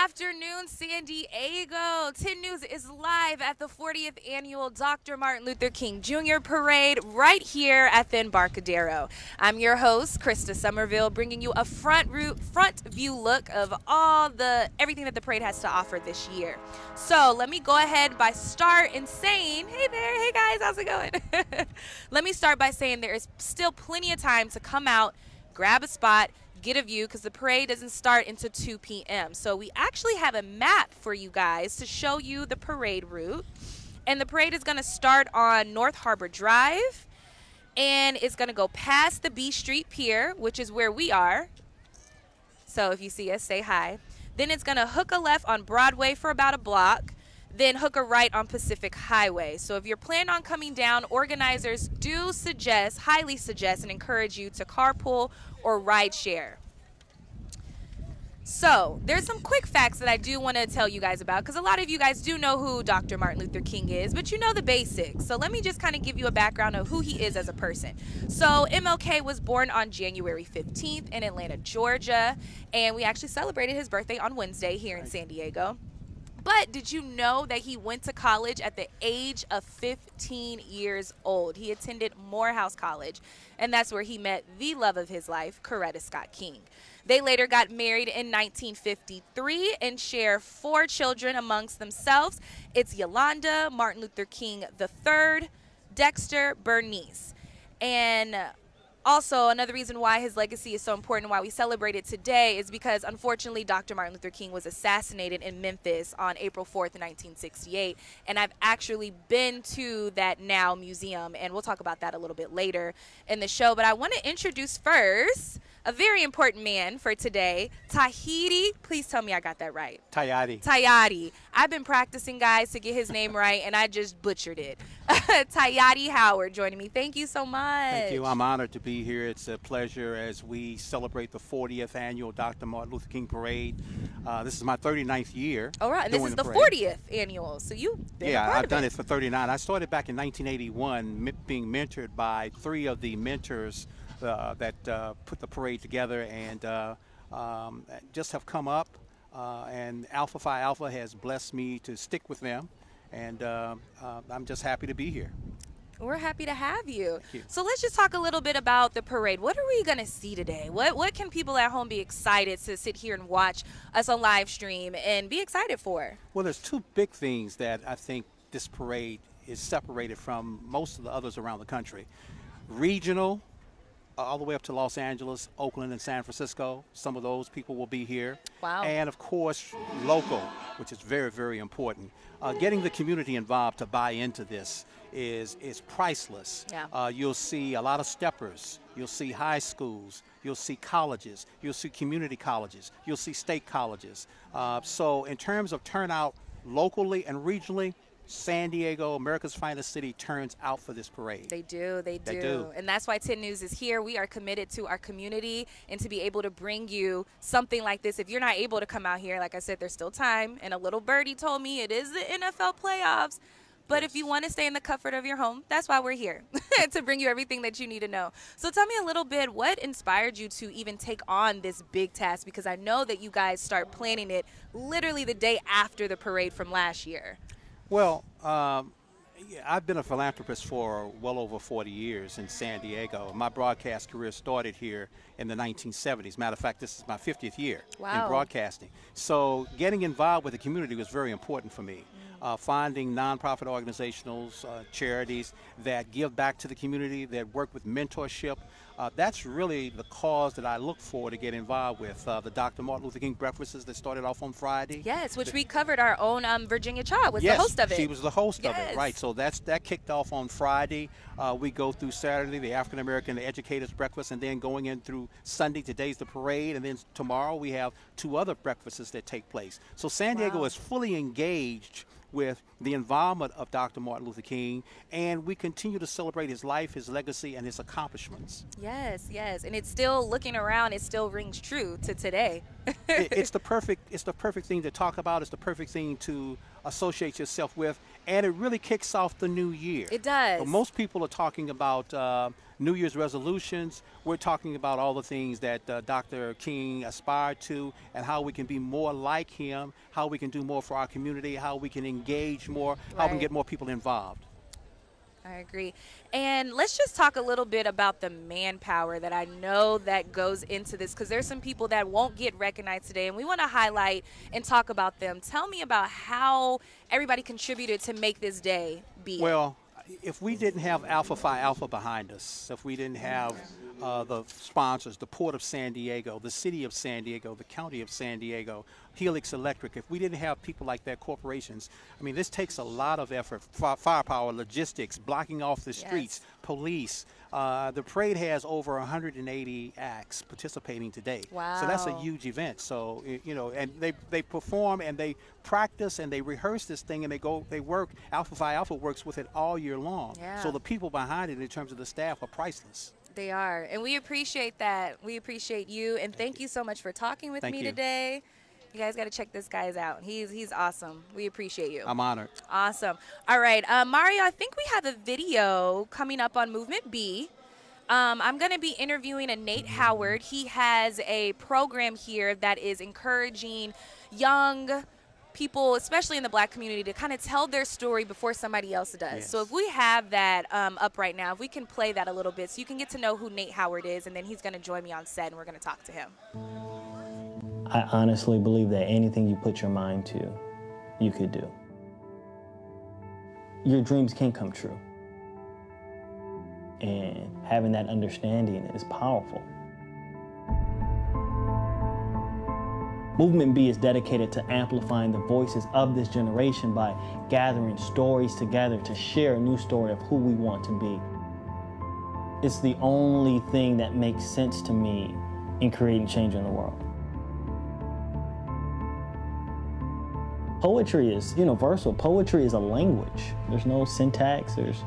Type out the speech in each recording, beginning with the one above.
afternoon, San Diego. 10 News is live at the 40th annual Dr. Martin Luther King Jr. Parade right here at the Embarcadero. I'm your host, Krista Somerville, bringing you a front view look of everything that the parade has to offer this year. So let me go ahead by starting saying, hey there, hey guys, how's it going? Let me start by saying there is still plenty of time to come out, grab a spot, get a view, because the parade doesn't start until 2 p.m. So we actually have a map for you guys to show you the parade route. And the parade is going to start on North Harbor Drive, and it's going to go past the B Street Pier, which is where we are. So if you see us, say hi. Then it's going to hook a left on Broadway for about a block, then hook a right on Pacific Highway. So if you're planning on coming down, organizers do highly suggest and encourage you to carpool or ride share. So there's some quick facts that I do want to tell you guys about, because a lot of you guys do know who Dr. Martin Luther King is, but you know the basics. So let me just kind of give you a background of who he is as a person. So MLK was born on January 15th in Atlanta, Georgia, and we actually celebrated his birthday on Wednesday here in San Diego. But did you know that he went to college at the age of 15 years old? He attended Morehouse College, and that's where he met the love of his life, Coretta Scott King. They later got married in 1953 and share 4 children amongst themselves. It's Yolanda, Martin Luther King III, Dexter, Bernice. And also, another reason why his legacy is so important, why we celebrate it today, is because, unfortunately, Dr. Martin Luther King was assassinated in Memphis on April 4th, 1968. And I've actually been to that now museum, and we'll talk about that a little bit later in the show. But I want to introduce first a very important man for today, Tahiti. Please tell me I got that right. Tayati. I've been practicing, guys, to get his name right, and I just butchered it. Tayati Howard joining me. Thank you so much. Thank you. I'm honored to be here. It's a pleasure as we celebrate the 40th annual Dr. Martin Luther King Parade. This is my 39th year. All right, and this is the 40th annual, so you've been a part I've of done it for 39. I started back in 1981, being mentored by 3 of the mentors that put the parade together, and just have come up, and Alpha Phi Alpha has blessed me to stick with them, and I'm just happy to be here. We're happy to have you. Thank you. So let's just talk a little bit about the parade. What are we going to see today? What can people at home be excited to sit here and watch us on live stream and be excited for? Well, there's 2 big things that I think this parade is separated from most of the others around the country. Regional, all the way up to Los Angeles, Oakland, and San Francisco. Some of those people will be here. Wow. And, of course, local, which is very, very important. Getting the community involved to buy into this is priceless. Yeah. You'll see a lot of steppers. You'll see high schools. You'll see colleges. You'll see community colleges. You'll see state colleges. So in terms of turnout locally and regionally, San Diego, America's finest city, turns out for this parade. They do. And that's why 10 News is here. We are committed to our community and to be able to bring you something like this. If you're not able to come out here, like I said, there's still time. And a little birdie told me it is the NFL playoffs. But Yes. if you want to stay in the comfort of your home, that's why we're here, to bring you everything that you need to know. So tell me a little bit, what inspired you to even take on this big task? Because I know that you guys start planning it literally the day after the parade from last year. Well, I've been a philanthropist for well over 40 years in San Diego. My broadcast career started here in the 1970s. Matter of fact, this is my 50th year in broadcasting. So getting involved with the community was very important for me. Finding nonprofit organizations, charities that give back to the community, that work with mentorship. That's really the cause that I look for to get involved with. The Dr. Martin Luther King breakfasts that started off on Friday. Yes, which we covered. Our own Virginia Child was the host of it. She was the host of Yes. it, right. So that kicked off on Friday. We go through Saturday, the African American Educators Breakfast, and then going in through Sunday, today's the parade, and then tomorrow we have 2 other breakfasts that take place. So San Diego is fully engaged with the involvement of Dr. Martin Luther King, and we continue to celebrate his life, his legacy, and his accomplishments. Yes, yes. And it's still, looking around, it still rings true to today. It's the perfect thing to talk about. It's the perfect thing to associate yourself with, and it really kicks off the new year. It So does. most people are talking about New Year's resolutions. We're talking about all the things that Dr. King aspired to, and how we can be more like him, how we can do more for our community, how we can engage more, how we can Right. get more people involved. I agree. And let's just talk a little bit about the manpower that I know that goes into this, because there's some people that won't get recognized today, and we want to highlight and talk about them. Tell me about how everybody contributed to make this day be it. Well, if we didn't have Alpha Phi Alpha behind us, if we didn't have the sponsors, the Port of San Diego, the City of San Diego, the County of San Diego, Helix Electric, if we didn't have people like that, corporations, I mean, this takes a lot of effort, firepower, logistics, blocking off the streets, Yes. police. The parade has over 180 acts participating today. So that's a Wow. huge event. So, and they perform and they practice and they rehearse this thing, and they work. Alpha Phi Alpha works with it all year long. Yeah. So the people behind it, in terms of the staff, are priceless. They are. And we appreciate that. We appreciate you. And thank you so much for talking with Thank me you. today. You guys got to check this guy out. He's awesome. We appreciate you. I'm honored. Awesome. All right, Mario, I think we have a video coming up on Movement B. I'm going to be interviewing a Nate Howard. He has a program here that is encouraging young people, especially in the Black community, to kind of tell their story before somebody else does. Yes. So if we have that up right now, if we can play that a little bit so you can get to know who Nate Howard is, and then he's going to join me on set and we're going to talk to him. I honestly believe that anything you put your mind to, you could do. Your dreams can come true. And having that understanding is powerful. Movement B is dedicated to amplifying the voices of this generation by gathering stories together to share a new story of who we want to be. It's the only thing that makes sense to me in creating change in the world. Poetry is universal. Poetry is a language. There's no syntax, there's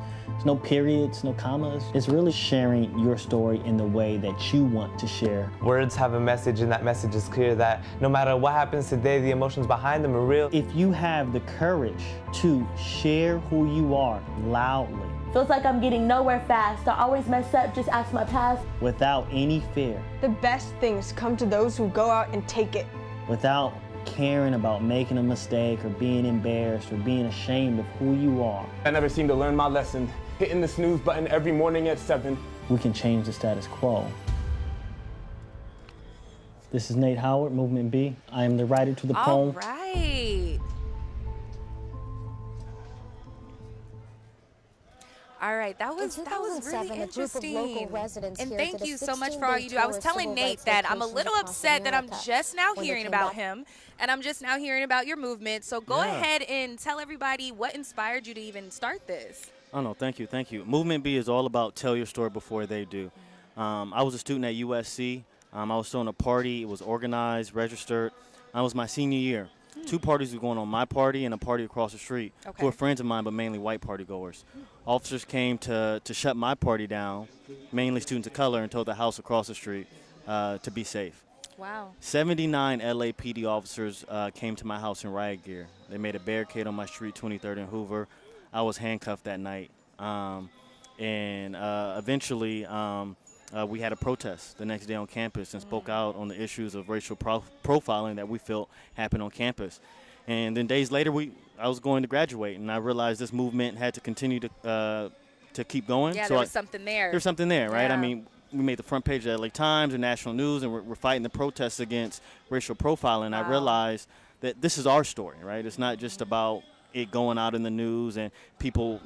no periods, no commas. It's really sharing your story in the way that you want to share. Words have a message, and that message is clear that no matter what happens today, the emotions behind them are real. If you have the courage to share who you are loudly, Feels like I'm getting nowhere fast. I always mess up, just ask my past. without any fear, The best things come to those who go out and take it. without caring about making a mistake or being embarrassed or being ashamed of who you are, I never seem to learn my lesson. Hitting the snooze button every morning at 7. we can change the status quo. This is Nate Howard, Movement B. I am the writer to the All poem. right. All right, that was In really 2007, a group of interesting. local residents And here thank did a you so much for all 16-day you do. I was tour of telling civil Nate rights that I'm a locations little across upset that I'm America. just now When they hearing came about back- him, and I'm just now hearing about your movement. So go Yeah. ahead and tell everybody what inspired you to even start this. Oh, no, thank you. Movement B is all about tell your story before they do. I was a student at USC. I was throwing a party. It was organized, registered. It was my senior year. 2 parties were going on, my party and a party across the street, Okay. who were friends of mine, but mainly white party goers. Officers came to shut my party down, mainly students of color, and told the house across the street to be safe. Wow. 79 LAPD officers came to my house in riot gear. They made a barricade on my street, 23rd and Hoover. I was handcuffed that night. Eventually, we had a protest the next day on campus and spoke out on the issues of racial profiling that we felt happened on campus. And then days later, I was going to graduate, and I realized this movement had to continue to keep going. Yeah, So there was something there. There's something there, right? Yeah. I mean, we made the front page of the LA Times and national news, and we're fighting the protests against racial profiling. Wow. I realized that this is our story, right? It's not just about it going out in the news and people,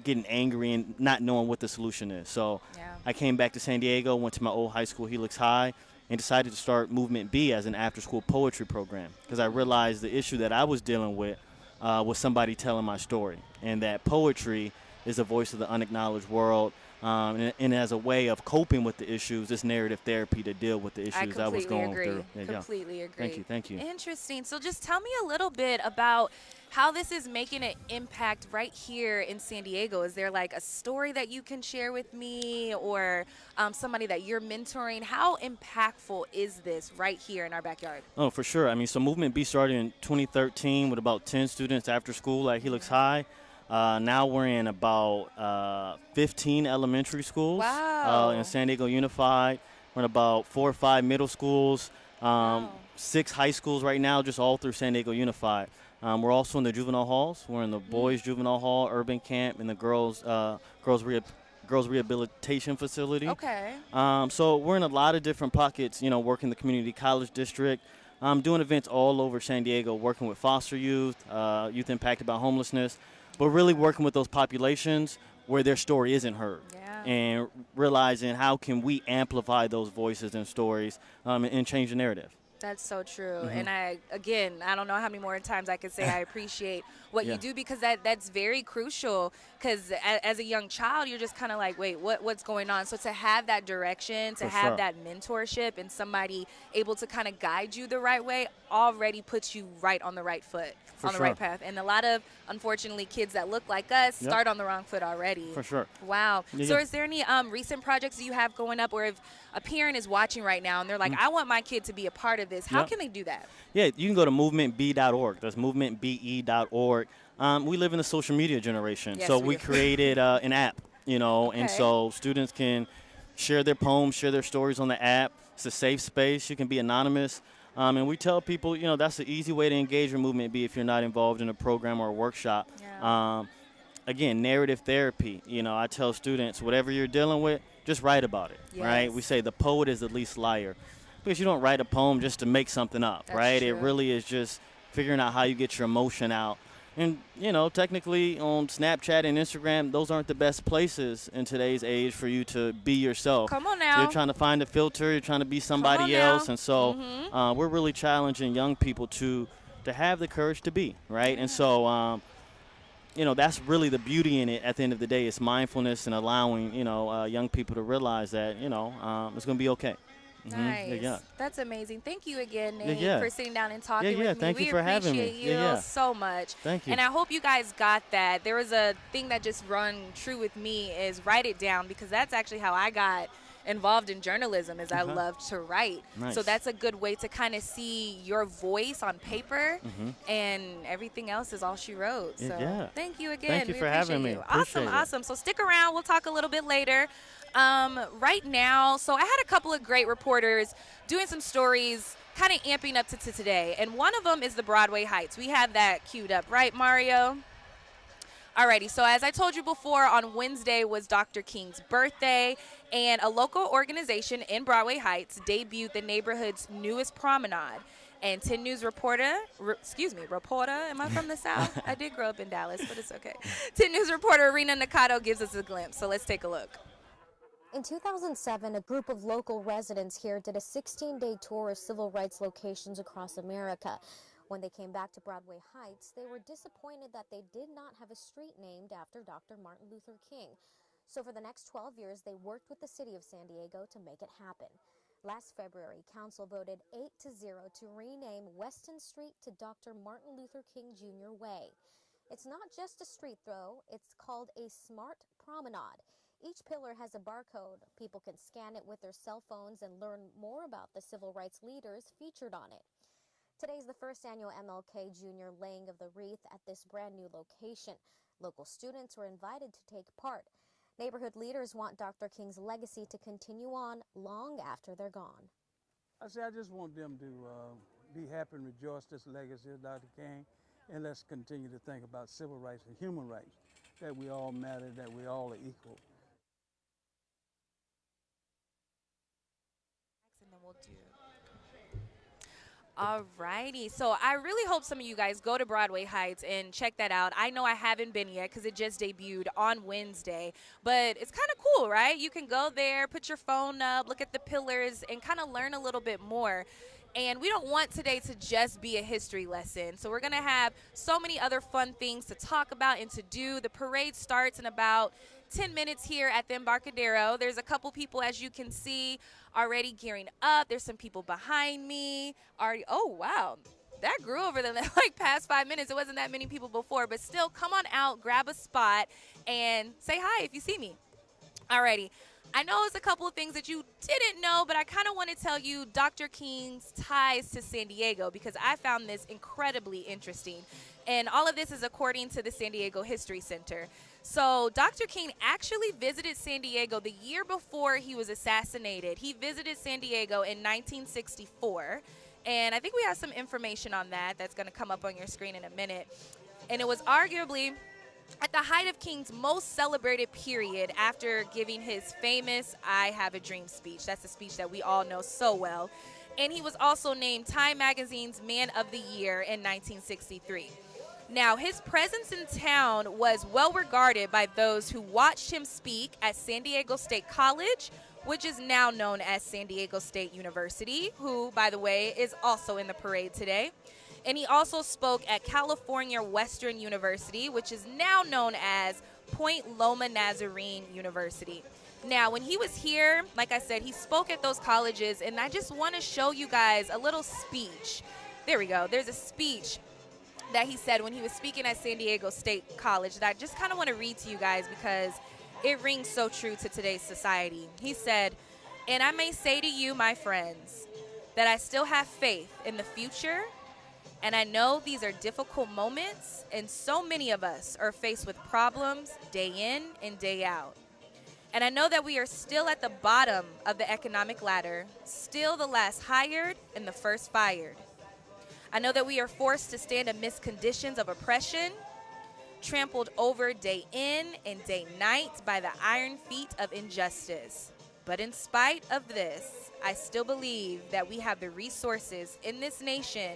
getting angry and not knowing what the solution is. So Yeah. I came back to San Diego, went to my old high school, Helix High, and decided to start Movement B as an after-school poetry program because I realized the issue that I was dealing with was somebody telling my story, and that poetry is the voice of the unacknowledged world, and as a way of coping with the issues, this narrative therapy to deal with the issues I was going through. Completely agree. Thank you. Interesting. So just tell me a little bit about how this is making an impact right here in San Diego. Is there like a story that you can share with me, or somebody that you're mentoring? How impactful is this right here in our backyard? Oh, for sure. I mean, so Movement B started in 2013 with about 10 students after school at Helix High. Now we're in about 15 elementary schools in San Diego Unified. We're in about 4 or 5 middle schools, 6 high schools right now, just all through San Diego Unified. We're also in the juvenile halls. We're in the boys' juvenile hall, urban camp, and the girls rehabilitation facility. Okay. So we're in a lot of different pockets, working the community college district. Doing events all over San Diego, working with foster youth, youth impacted by homelessness, but really working with those populations where their story isn't heard. And realizing how can we amplify those voices and stories and change the narrative. That's so true. And I don't know how many more times I could say I appreciate what you do, because that's very crucial, because as a young child, you're just kind of like, wait, what's going on? So to have that direction, to have that mentorship and somebody able to kind of guide you the right way already puts you right on the right foot, on the right path. And a lot of, unfortunately, kids that look like us start on the wrong foot already. For sure. Wow. So is there any recent projects you have going up, or if a parent is watching right now and they're like, I want my kid to be a part of this, how can they do that? Yeah, you can go to movementb.org. That's movementbe.org. We live in a social media generation, so we created an app, and so students can share their poems, share their stories on the app. It's a safe space. You can be anonymous. And we tell people, that's an easy way to engage with Movement B if you're not involved in a program or a workshop. Again, narrative therapy. I tell students, whatever you're dealing with, just write about it, right? We say the poet is the least liar, because you don't write a poem just to make something up, right? True. It really is just figuring out how you get your emotion out. And, technically on Snapchat and Instagram, those aren't the best places in today's age for you to be yourself. Come on now. You're trying to find a filter. You're trying to be somebody else. And so we're really challenging young people to have the courage to be, right? And so, that's really the beauty in it at the end of the day. It's mindfulness and allowing, young people to realize that, it's going to be okay. Nice. That's amazing. Thank you again, Nate, for sitting down and talking with me. Thank you for having me. We appreciate you so much. Thank you. And I hope you guys got that. There was a thing that just run true with me is write it down, because that's actually how I got involved in journalism, is I love to write. So that's a good way to kind of see your voice on paper, and everything else is all she wrote. So thank you again. Thank you for having me. Awesome. So stick around. We'll talk a little bit later. Right now, so I had a couple of great reporters doing some stories kind of amping up to today, and one of them is the Broadway Heights. We have that queued up, right, Mario? Alrighty, so as I told you before, on Wednesday was Dr. King's birthday, and a local organization in Broadway Heights debuted the neighborhood's newest promenade. And 10 News reporter, am I from the South? I did grow up in Dallas, but it's okay. 10 News reporter Rena Nakato gives us a glimpse, so let's take a look. In 2007, a group of local residents here did a 16-day tour of civil rights locations across America. When they came back to Broadway Heights, they were disappointed that they did not have a street named after Dr. Martin Luther King. So for the next 12 years, they worked with the city of San Diego to make it happen. Last February, council voted 8-0 to rename Weston Street to Dr. Martin Luther King Jr. Way. It's not just a street, though. It's called a smart promenade. Each pillar has a barcode. People can scan it with their cell phones and learn more about the civil rights leaders featured on it. Today's the first annual MLK Jr. laying of the wreath at this brand new location. Local students were invited to take part. Neighborhood leaders want Dr. King's legacy to continue on long after they're gone. I just want them to be happy and rejoice this legacy of Dr. King, and let's continue to think about civil rights and human rights, that we all matter, that we all are equal. And then we'll do. Alrighty, so I really hope some of you guys go to Broadway Heights and check that out. I know I haven't been yet because it just debuted on Wednesday, but it's kind of cool, right? You can go there, put your phone up, look at the pillars, and kind of learn a little bit more. And we don't want today to just be a history lesson. So we're going to have so many other fun things to talk about and to do. The parade starts in about 10 minutes here at the Embarcadero. There's a couple people, as you can see, already gearing up. There's some people behind me. Already, oh, wow. That grew over the like past 5 minutes. It wasn't that many people before, but still, come on out, grab a spot, and say hi if you see me. Alrighty. I know it's a couple of things that you didn't know, but I kind of want to tell you Dr. King's ties to San Diego because I found this incredibly interesting. And all of this is according to the San Diego History Center. So Dr. King actually visited San Diego the year before he was assassinated. He visited San Diego in 1964. And I think we have some information on that that's going to come up on your screen in a minute. And it was arguably at the height of King's most celebrated period after giving his famous I Have a Dream speech. That's a speech that we all know so well. And he was also named Time Magazine's Man of the Year in 1963. Now, his presence in town was well regarded by those who watched him speak at San Diego State College, which is now known as San Diego State University, who, by the way, is also in the parade today. And he also spoke at California Western University, which is now known as Point Loma Nazarene University. Now, when he was here, like I said, he spoke at those colleges, and I just want to show you guys a little speech. There we go. There's a speech that he said when he was speaking at San Diego State College that I just kind of want to read to you guys because it rings so true to today's society. He said, "And I may say to you, my friends, that I still have faith in the future. And I know these are difficult moments, and so many of us are faced with problems day in and day out. And I know that we are still at the bottom of the economic ladder, still the last hired and the first fired. I know that we are forced to stand amidst conditions of oppression, trampled over day in and day night by the iron feet of injustice. But in spite of this, I still believe that we have the resources in this nation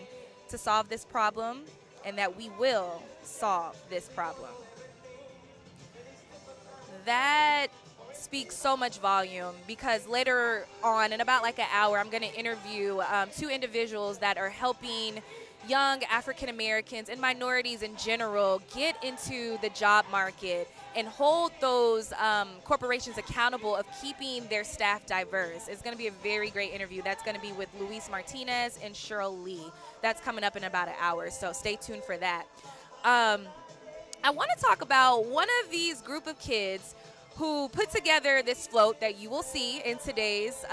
to solve this problem, and that we will solve this problem." That speaks so much volume because later on, in about like an hour, I'm going to interview two individuals that are helping young African Americans and minorities in general get into the job market and hold those corporations accountable of keeping their staff diverse. It's going to be a very great interview. That's going to be with Luis Martinez and Cheryl Lee. That's coming up in about an hour, so stay tuned for that. I want to talk about one of these group of kids who put together this float that you will see in today's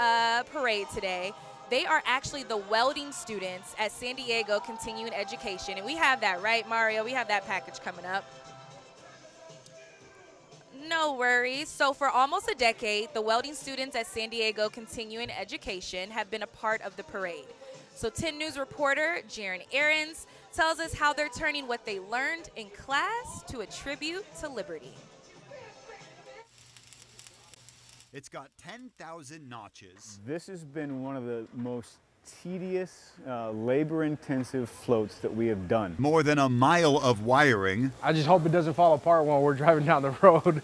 parade today. They are actually the welding students at San Diego Continuing Education. And we have that, right, Mario? We have that package coming up. No worries. So for almost a decade, the welding students at San Diego Continuing Education have been a part of the parade. So 10 News reporter Jaron Aarons tells us how they're turning what they learned in class to a tribute to liberty. It's got 10,000 notches. This has been one of the most tedious, labor-intensive floats that we have done. More than a mile of wiring. I just hope it doesn't fall apart while we're driving down the road.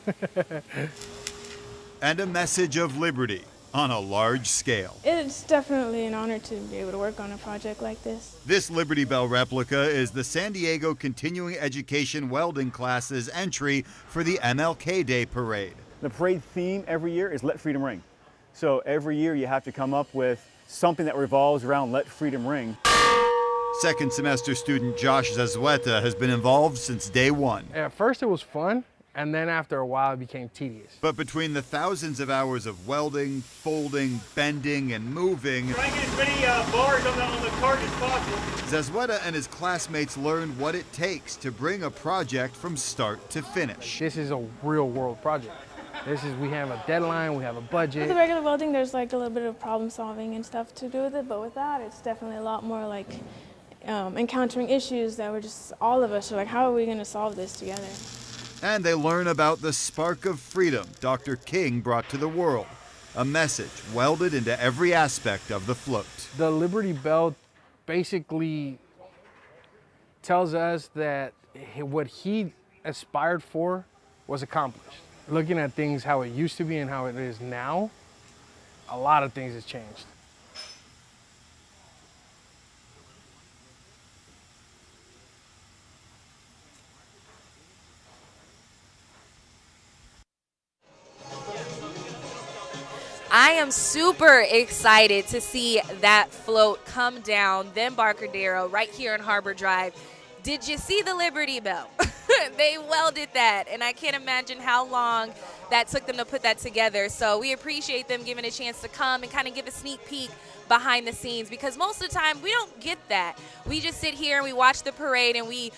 And a message of liberty on a large scale. It's definitely an honor to be able to work on a project like this. This Liberty Bell replica is the San Diego Continuing Education welding class's entry for the MLK Day Parade. The parade theme every year is Let Freedom Ring. So every year you have to come up with something that revolves around Let Freedom Ring. Second semester student Josh Zazueta has been involved since day one. At first it was fun, and then after a while it became tedious. But between the thousands of hours of welding, folding, bending, and moving, try and get as many bars on the cart as possible. Zazueta and his classmates learned what it takes to bring a project from start to finish. This is a real world project. We have a deadline, we have a budget. With the regular welding, there's like a little bit of problem solving and stuff to do with it, but with that, it's definitely a lot more like encountering issues that we're just, all of us are like, how are we going to solve this together? And they learn about the spark of freedom Dr. King brought to the world, a message welded into every aspect of the float. The Liberty Bell basically tells us that what he aspired for was accomplished. Looking at things how it used to be and how it is now, a lot of things have changed. I am super excited to see that float come down the Embarcadero right here on Harbor Drive. Did you see the Liberty Bell? They welded that, and I can't imagine how long that took them to put that together. So we appreciate them giving a chance to come and kind of give a sneak peek behind the scenes, because most of the time we don't get that. We just sit here and we watch the parade and we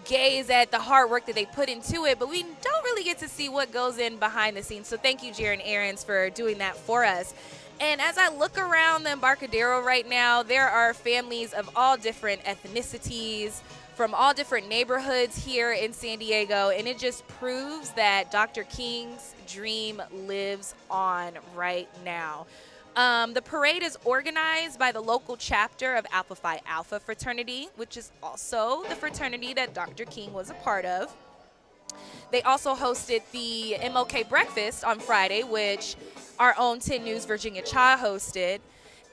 gaze at the hard work that they put into it, but we don't really get to see what goes in behind the scenes. So thank you, Jaron Aarons, for doing that for us. And as I look around the Embarcadero right now, there are families of all different ethnicities, from all different neighborhoods here in San Diego, and it just proves that Dr. King's dream lives on right now. The parade is organized by the local chapter of Alpha Phi Alpha fraternity, which is also the fraternity that Dr. King was a part of. They also hosted the MLK breakfast on Friday, which our own 10 News Virginia Cha hosted.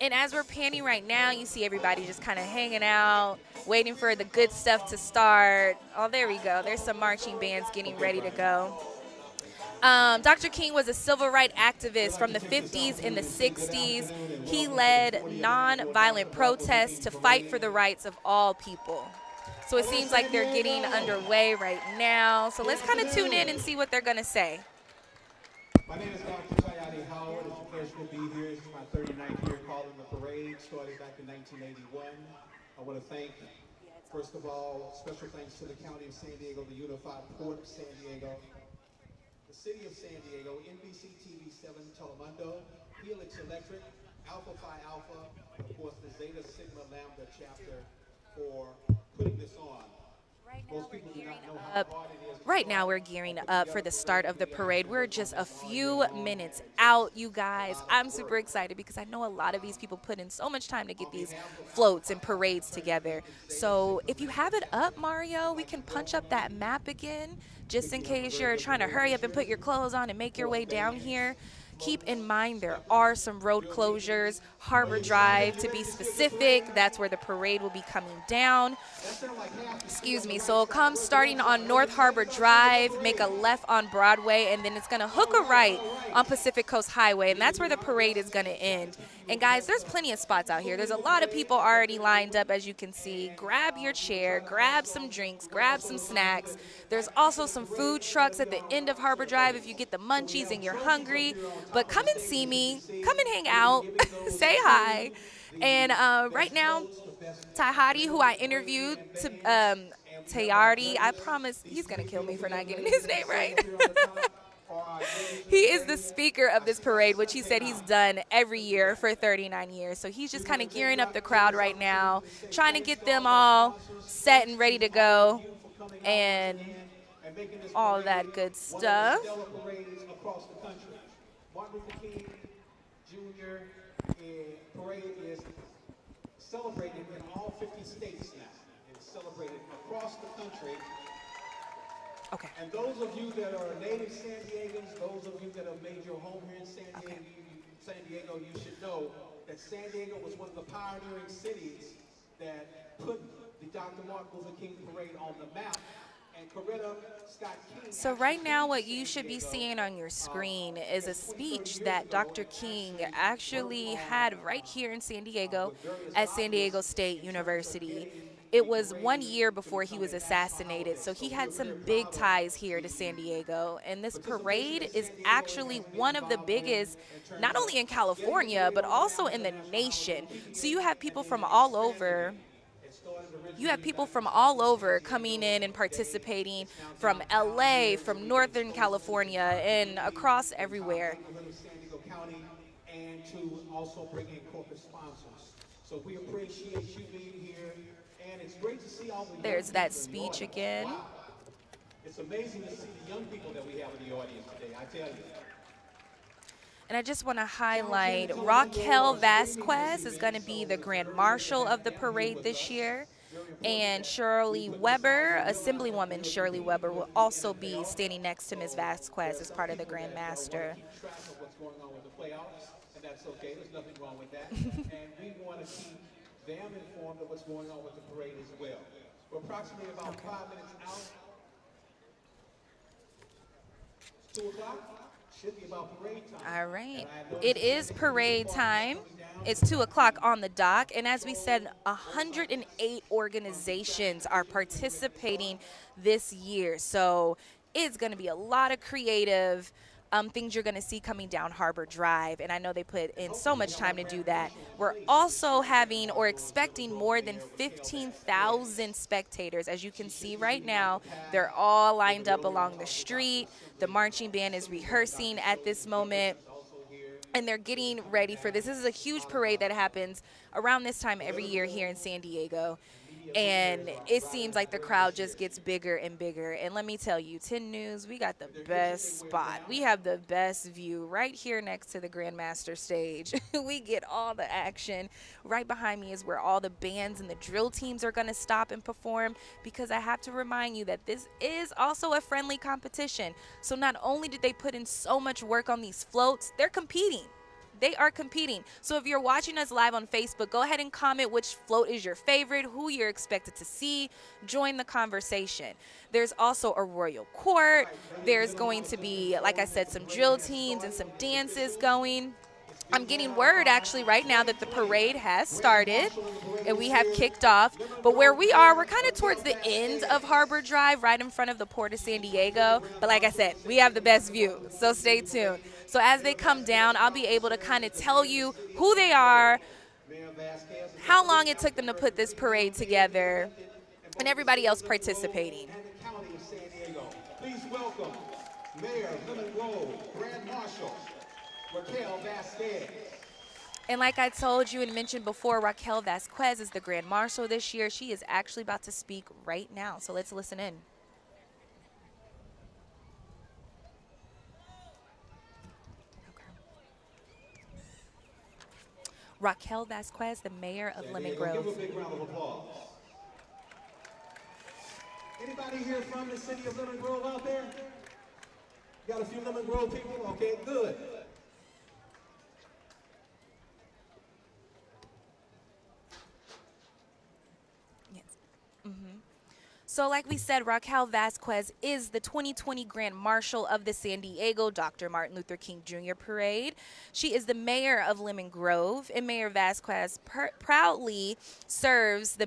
And as we're panning right now, you see everybody just kind of hanging out, waiting for the good stuff to start. Oh, there we go. There's some marching bands getting ready to go. Dr. King was a civil rights activist from the 50s and the 60s. He led nonviolent protests to fight for the rights of all people. So it seems like they're getting underway right now. So let's kind of tune in and see what they're going to say. My name is Dr. Sayadi Howard. It's a pleasure to be here. It's my 39th year calling the parade, started back in 1981. I want to thank, first of all, special thanks to the County of San Diego, the Unified Port of San Diego, the City of San Diego, NBC TV 7 Telemundo, Helix Electric, Alpha Phi Alpha, and of course the Zeta Sigma Lambda chapter for putting this on. Right now we're gearing up for the start of the parade. We're just a few minutes out, you guys. I'm super excited because I know a lot of these people put in so much time to get these floats and parades together. So if you have it up, Mario, we can punch up that map again, just in case you're trying to hurry up and put your clothes on and make your way down here. Keep in mind there are some road closures. Harbor Drive, to be specific, that's where the parade will be coming down. Excuse me. So it'll come starting on North Harbor Drive, make a left on Broadway, and then it's going to hook a right on Pacific Coast Highway, and that's where the parade is going to end. And guys, there's plenty of spots out here. There's a lot of people already lined up, as you can see. Grab your chair, grab some drinks, grab some snacks. There's also some food trucks at the end of Harbor Drive if you get the munchies and you're hungry. But come and see me. Come and hang out. Say hi. And right now, Tahadi, who I interviewed, Tayardi, I promise he's going to kill me for not getting his name right. He is the speaker of this parade, which he said he's done every year for 39 years. So he's just kind of gearing up the crowd right now, trying to get them all set and ready to go and all that good stuff. Martin Luther King Jr. parade is celebrated in all 50 states now. It's celebrated across the country. Okay. And those of you that are native San Diegans, those of you that have made your home here in San Diego, you should know that San Diego was one of the pioneering cities that put the Dr. Martin Luther King parade on the map. So right now what you should be seeing on your screen is a speech that Dr. King actually had right here in San Diego at San Diego State University. It was 1 year before he was assassinated, so he had some big ties here to San Diego. And this parade is actually one of the biggest, not only in California, but also in the nation. So you have people from all over. You have people from all over coming in and participating, from LA, from Northern California, and across everywhere. And to also bring in corporate sponsors. So we appreciate you being here, and it's great to see all the There's that speech again. Wow. It's amazing to see the young people that we have in the audience today, I tell you. And I just want to highlight Raquel Vasquez is going to be the Grand Marshal of the parade this year. And Shirley Weber, Assemblywoman Shirley Weber, will also be standing next to Ms. Vasquez as part of the Grand Master. What's going on with the playoffs, and that's okay. There's nothing wrong with that. And we want to keep them informed of what's going on with the parade as well. We're approximately about 5 minutes out. 2 o'clock. Should be about parade time. All right. It is parade time. It's 2 o'clock on the dock. And as we said, 108 organizations are participating this year. So it's going to be a lot of creative things you're going to see coming down Harbor Drive. And I know they put in so much time to do that. We're also having or expecting more than 15,000 spectators. As you can see right now, they're all lined up along the street. The marching band is rehearsing at this moment, and they're getting ready for this. This is a huge parade that happens around this time every year here in San Diego. And it seems like the crowd just gets bigger and bigger. And let me tell you, 10 News, we got the best spot. We have the best view right here next to the Grandmaster stage. We get all the action. Right behind me is where all the bands and the drill teams are going to stop and perform, because I have to remind you that this is also a friendly competition. So not only did they put in so much work on these floats, they're competing. They are competing. So if you're watching us live on Facebook, go ahead and comment which float is your favorite, who you're expected to see. Join the conversation. There's also a royal court. There's going to be, like I said, some drill teams and some dances going. I'm getting word actually right now that the parade has started and we have kicked off. But where we are, we're kind of towards the end of Harbor Drive, right in front of the Port of San Diego. But like I said, we have the best view, so stay tuned. So as they come down, I'll be able to kind of tell you who they are, how long it took them to put this parade together, and everybody else participating. Please welcome Mayor of Lemon Grove, Grand Marshal Raquel Vasquez. And like I told you and mentioned before, Raquel Vasquez is the Grand Marshal this year. She is actually about to speak right now, so let's listen in. Raquel Vasquez, the mayor of Lemon Grove. Give a big round of applause. Anybody here from the city of Lemon Grove out there? Got a few Lemon Grove people? Okay, good. Yes. So like we said, Raquel Vasquez is the 2020 Grand Marshal of the San Diego Dr. Martin Luther King Jr. Parade. She is the mayor of Lemon Grove, and Mayor Vasquez proudly serves the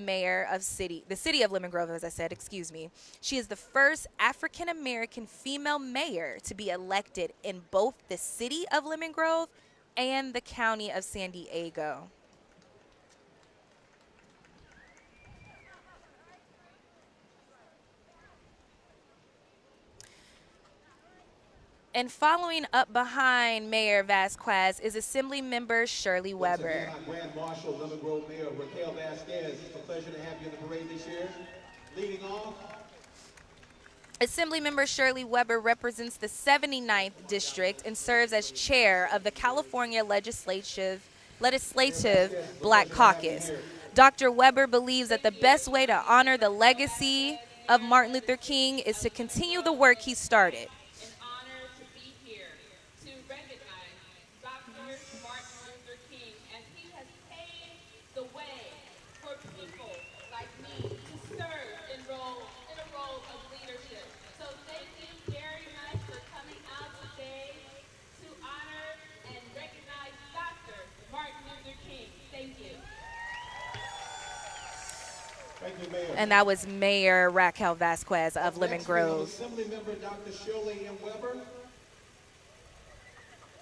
city of Lemon Grove, as I said, excuse me. She is the first African-American female mayor to be elected in both the city of Lemon Grove and the county of San Diego. And following up behind Mayor Vasquez is Assembly Member Shirley Weber. Grand Marshal, Lemon Grove Mayor Raquel Vasquez. It's a pleasure to have you in the parade this year. Leading off, Assembly Member Shirley Weber represents the 79th District and serves as chair of the California Legislative Black Caucus. Dr. Weber believes that the best way to honor the legacy of Martin Luther King is to continue the work he started. And that was Mayor Raquel Vasquez of Lemon Grove. Assembly Member Dr. Shirley M. Weber.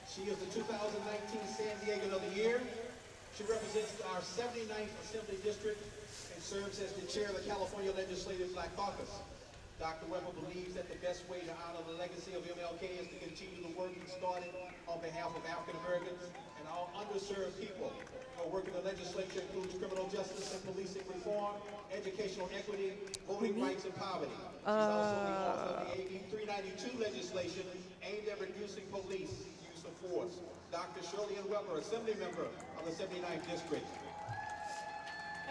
She is the 2019 San Diego of the Year. She represents our 79th Assembly District and serves as the chair of the California Legislative Black Caucus. Dr. Weber believes that the best way to honor the legacy of MLK is to continue the work he started on behalf of African Americans and all underserved people. Her work in the legislature includes criminal justice and policing reform, educational equity, voting rights, and poverty. She's also the author of the AB 392 legislation aimed at reducing police use of force. Dr. Shirley M. Weber, Assembly Member of the 79th District.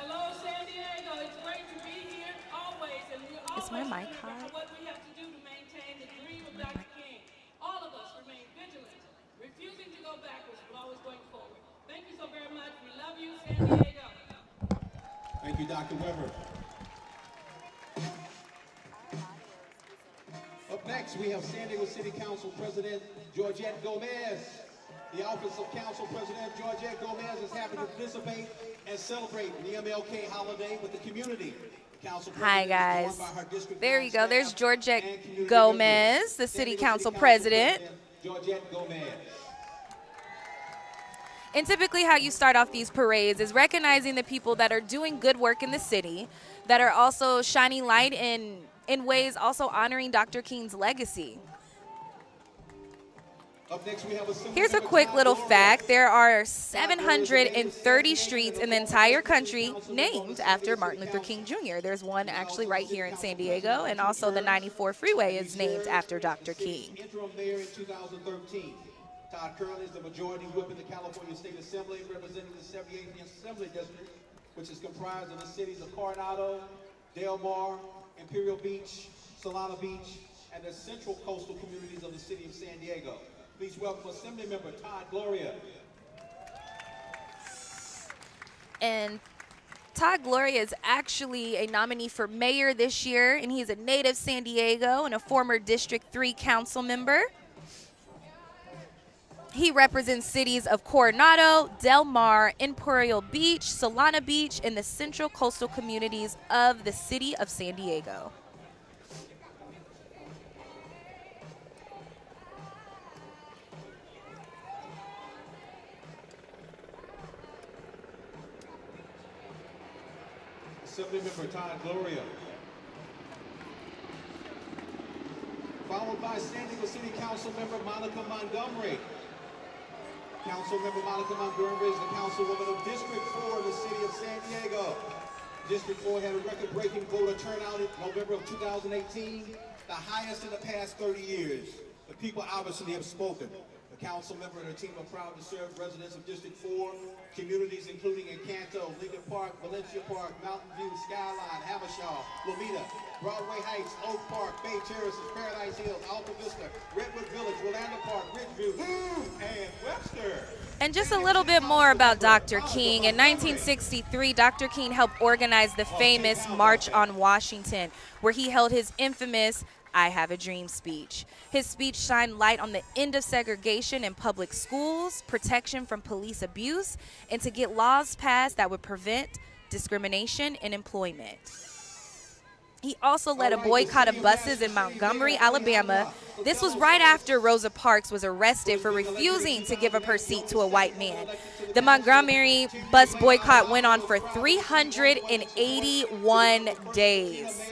Hello, San Diego. It's great to be here always, and we always remember what we have to do to maintain the dream of Dr. King. All of us remain vigilant, refusing to go backwards, but always going forward. Thank you so very much. We love you, San Diego. Thank you, Dr. Weber. Up next, next, we have San Diego City Council President Georgette Gomez. The Office of Council President Georgette Gomez is happy to participate and celebrate the MLK holiday with the community. Hi, guys. There you go. There's Georgette Gomez, the City Council President. Georgette Gomez. And typically how you start off these parades is recognizing the people that are doing good work in the city, that are also shining light in ways also honoring Dr. King's legacy. Up next, we have Here's a quick little fact. There are 730 streets in the entire country named after Martin Luther King Jr. There's one actually right here in San Diego, and also the 94 freeway is named after Dr. King. Interim mayor in 2013. Todd Curley is the majority whip in the California State Assembly, representing the 78th Assembly District, which is comprised of the cities of Coronado, Del Mar, Imperial Beach, Solana Beach, and the central coastal communities of the city of San Diego. Please welcome Assemblymember Todd Gloria. And Todd Gloria is actually a nominee for mayor this year, and he's a native San Diego and a former District 3 council member. He represents cities of Coronado, Del Mar, Imperial Beach, Solana Beach, and the central coastal communities of the city of San Diego. Assemblymember Todd Gloria. Followed by San Diego City Council member Monica Montgomery. Councilmember Monica Montgomery is the councilwoman of District 4 in the city of San Diego. District 4 had a record-breaking voter turnout in November of 2018, the highest in the past 30 years. The people obviously have spoken. The council member and her team are proud to serve residents of District 4, communities including Encanto, Lincoln Park, Valencia Park, Mountain View, Skyline, Havashaw, Lomita, Broadway Heights, Oak Park, Bay Terraces, Paradise Hills, Alta Vista, Redwood Village, Rolando Park, Ridgeview, and Webster. And just a little bit more about Dr. King. In 1963, Dr. King helped organize the famous March on Washington, where he held his infamous I Have a Dream speech. His speech shined light on the end of segregation in public schools, protection from police abuse, and to get laws passed that would prevent discrimination in employment. He also led a boycott of buses in Montgomery, Alabama. This was right after Rosa Parks was arrested for refusing to give up her seat to a white man. The Montgomery bus boycott went on for 381 days.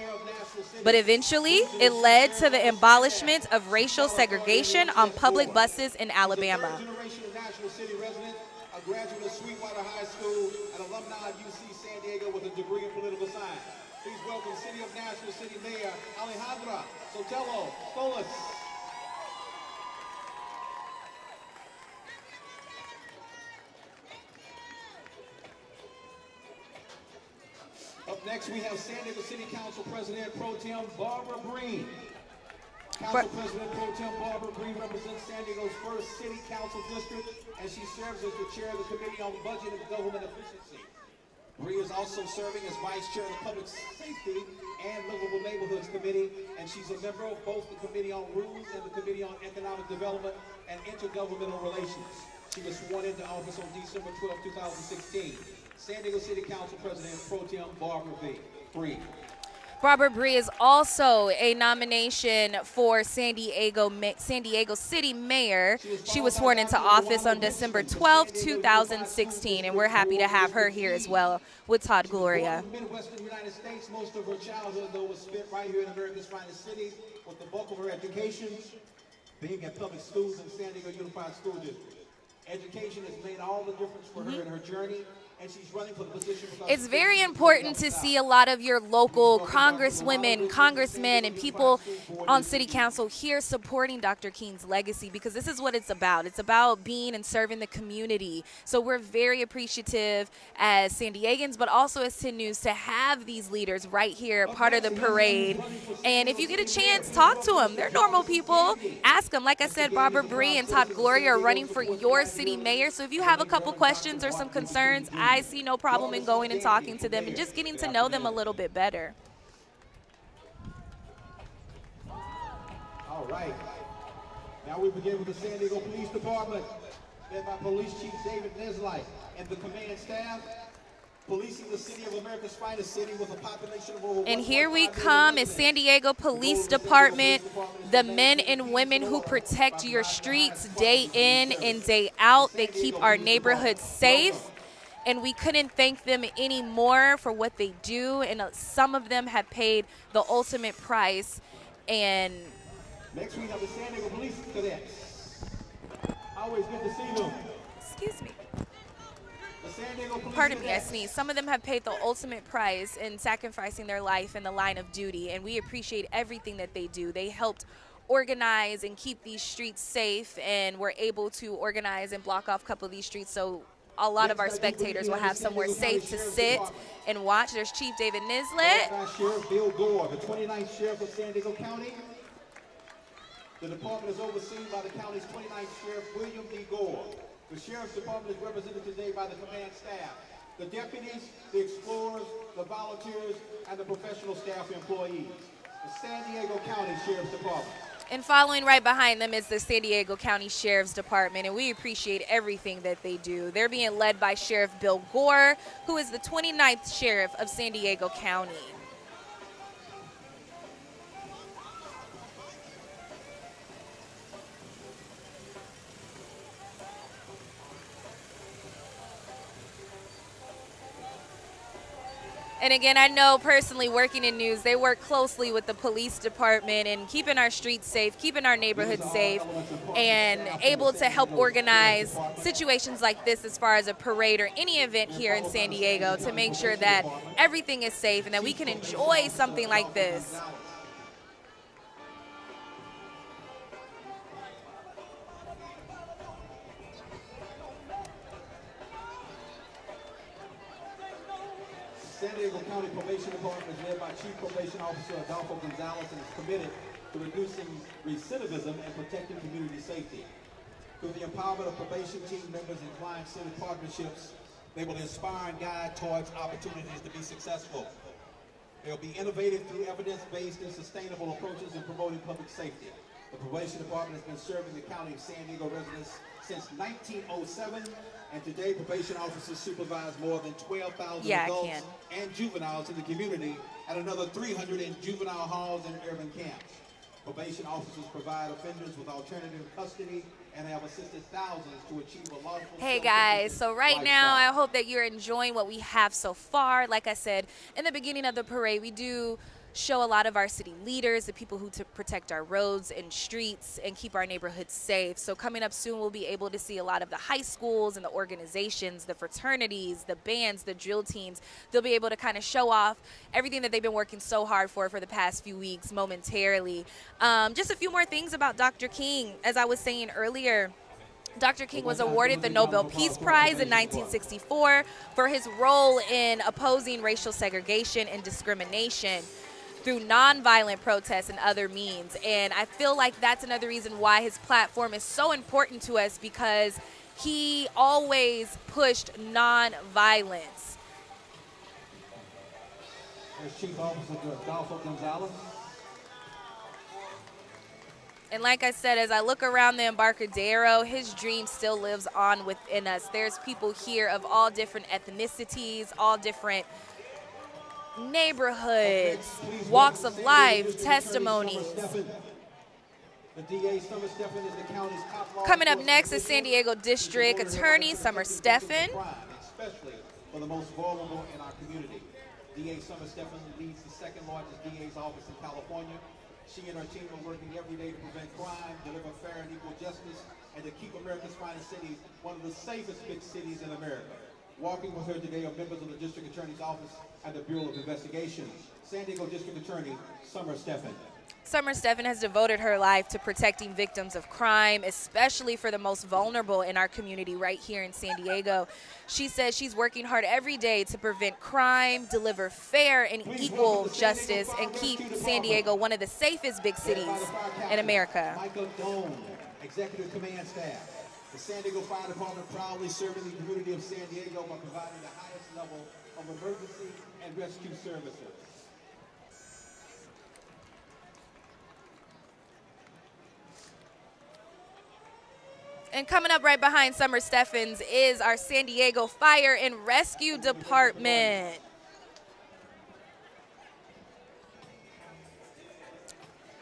But eventually, it led to the abolishment of racial segregation on public buses in Alabama. A graduate of Sweetwater High School and alumni of UC San Diego with a degree in political science. Please welcome City of Nashville City Mayor Alejandra Sotelo Solis. Up next, we have San Diego City Council President Pro Tem Barbara Breen. Council President Pro Tem Barbara Breen represents San Diego's first City Council District, and she serves as the chair of the Committee on Budget and Government Efficiency. Bree is also serving as Vice Chair of the Public Safety and Livable Neighborhoods Committee, and she's a member of both the Committee on Rules and the Committee on Economic Development and Intergovernmental Relations. She was sworn into office on December 12, 2016. San Diego City Council President Pro Tem Barbara Breen. Barbara Bree is also a nomination for San Diego City Mayor. She was sworn into office on December 12, 2016, and we're happy to have her here as well with Todd Gloria. In the Midwestern United States, most of her childhood, though, was spent right here in America's finest city, with the bulk of her education being at public schools in San Diego Unified School District. Education has made all the difference for her in her journey. And she's running for the position. It's very important to see a lot of your local congresswomen, congressmen, and people on city council here supporting Dr. King's legacy, because this is what it's about. It's about being and serving the community. So we're very appreciative as San Diegans, but also as 10 News, to have these leaders right here, part of the parade. And if you get a chance, talk to them. They're normal people. Ask them. Like I said, Barbara Bree and Todd Gloria are running for your city mayor. So if you have a couple questions or some concerns, I see no problem in going and talking to them and just getting to know them a little bit better. All right. Now we begin with the San Diego Police Department, led by Police Chief David Neslight and the command staff, policing the city of America's finest city with a population of over 1.5 And here we million come as residents. San Diego Police Department, the men and women who protect your streets day in and day out. They keep our neighborhoods safe. And we couldn't thank them any more for what they do. And some of them have paid the ultimate price. And next we have the San Diego Police Cadets. Always good to see them. excuse me. The San Diego Police Pardon me, I Cadets. sneezed. Some of them have paid the ultimate price in sacrificing their life in the line of duty, and we appreciate everything that they do. They helped organize and keep these streets safe, and we're able to organize and block off a couple of these streets so a lot of our spectators will have somewhere safe to sit and watch. There's Chief David Nislet. Sheriff Bill Gore, the 29th Sheriff of San Diego County. The department is overseen by the county's 29th Sheriff, William D. Gore. The Sheriff's Department is represented today by the command staff, the deputies, the explorers, the volunteers, and the professional staff employees. The San Diego County Sheriff's Department. And following right behind them is the San Diego County Sheriff's Department, and we appreciate everything that they do. They're being led by Sheriff Bill Gore, who is the 29th Sheriff of San Diego County. And again, I know personally working in news, they work closely with the police department and keeping our streets safe, keeping our neighborhoods safe, and able to help organize situations like this as far as a parade or any event here in San Diego to make sure that everything is safe and that we can enjoy something like this. San Diego County Probation Department is led by Chief Probation Officer Adolfo Gonzalez and is committed to reducing recidivism and protecting community safety. Through the empowerment of probation team members and client-centered partnerships, they will inspire and guide towards opportunities to be successful. They'll be innovative through evidence-based and sustainable approaches in promoting public safety. The Probation Department has been serving the County of San Diego residents since 1907, and today probation officers supervise more than 12,000 adults and juveniles in the community and another 300 in juvenile halls and urban camps. Probation officers provide offenders with alternative custody and have assisted thousands to achieve a lawful. Hey guys, so right now I hope that you're enjoying what we have so far. Like I said, in the beginning of the parade, we do show a lot of our city leaders, the people who protect our roads and streets and keep our neighborhoods safe. So coming up soon, we'll be able to see a lot of the high schools and the organizations, the fraternities, the bands, the drill teams. They'll be able to kind of show off everything that they've been working so hard for the past few weeks momentarily. Just a few more things about Dr. King. As I was saying earlier, Dr. King was awarded the Nobel Peace Prize in 1964 for his role in opposing racial segregation and discrimination through nonviolent protests and other means. And I feel like that's another reason why his platform is so important to us, because he always pushed nonviolence. There's Chief Officer Adolfo Gonzalez. And like I said, as I look around the Embarcadero, his dream still lives on within us. There's people here of all different ethnicities, all different neighborhoods, walks of life, testimonies. Coming up next is San Diego District Attorney Summer Steffen. Especially for the most vulnerable in our community. DA Summer Steffen leads the second largest DA's office in California. She and her team are working every day to prevent crime, deliver fair and equal justice, and to keep America's finest cities one of the safest big cities in America. Walking with her today are members of the District Attorney's Office and the Bureau of Investigation. San Diego District Attorney Summer Steffen. Summer Steffen has devoted her life to protecting victims of crime, especially for the most vulnerable in our community right here in San Diego. She says she's working hard every day to prevent crime, deliver fair and equal justice, and keep San Diego one of the safest big cities in America. Michael Doan, Executive Command Staff. The San Diego Fire Department proudly serving the community of San Diego by providing the highest level of emergency and rescue services. And coming up right behind Summer Steffens is our San Diego Fire and Rescue Department.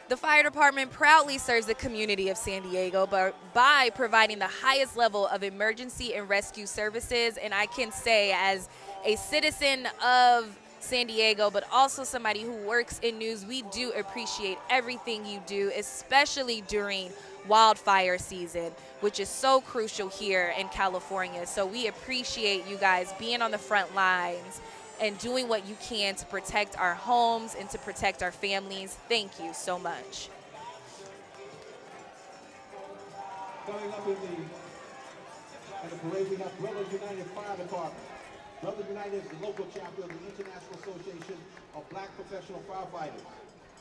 The fire department proudly serves the community of San Diego by providing the highest level of emergency and rescue services. And I can say, as a citizen of San Diego, but also somebody who works in news, we do appreciate everything you do, especially during wildfire season, which is so crucial here in California. So we appreciate you guys being on the front lines and doing what you can to protect our homes and to protect our families. Thank you so much. Coming up in the parade, we have Brothers United Fire Department. Brothers United is the local chapter of the International Association of Black Professional Firefighters.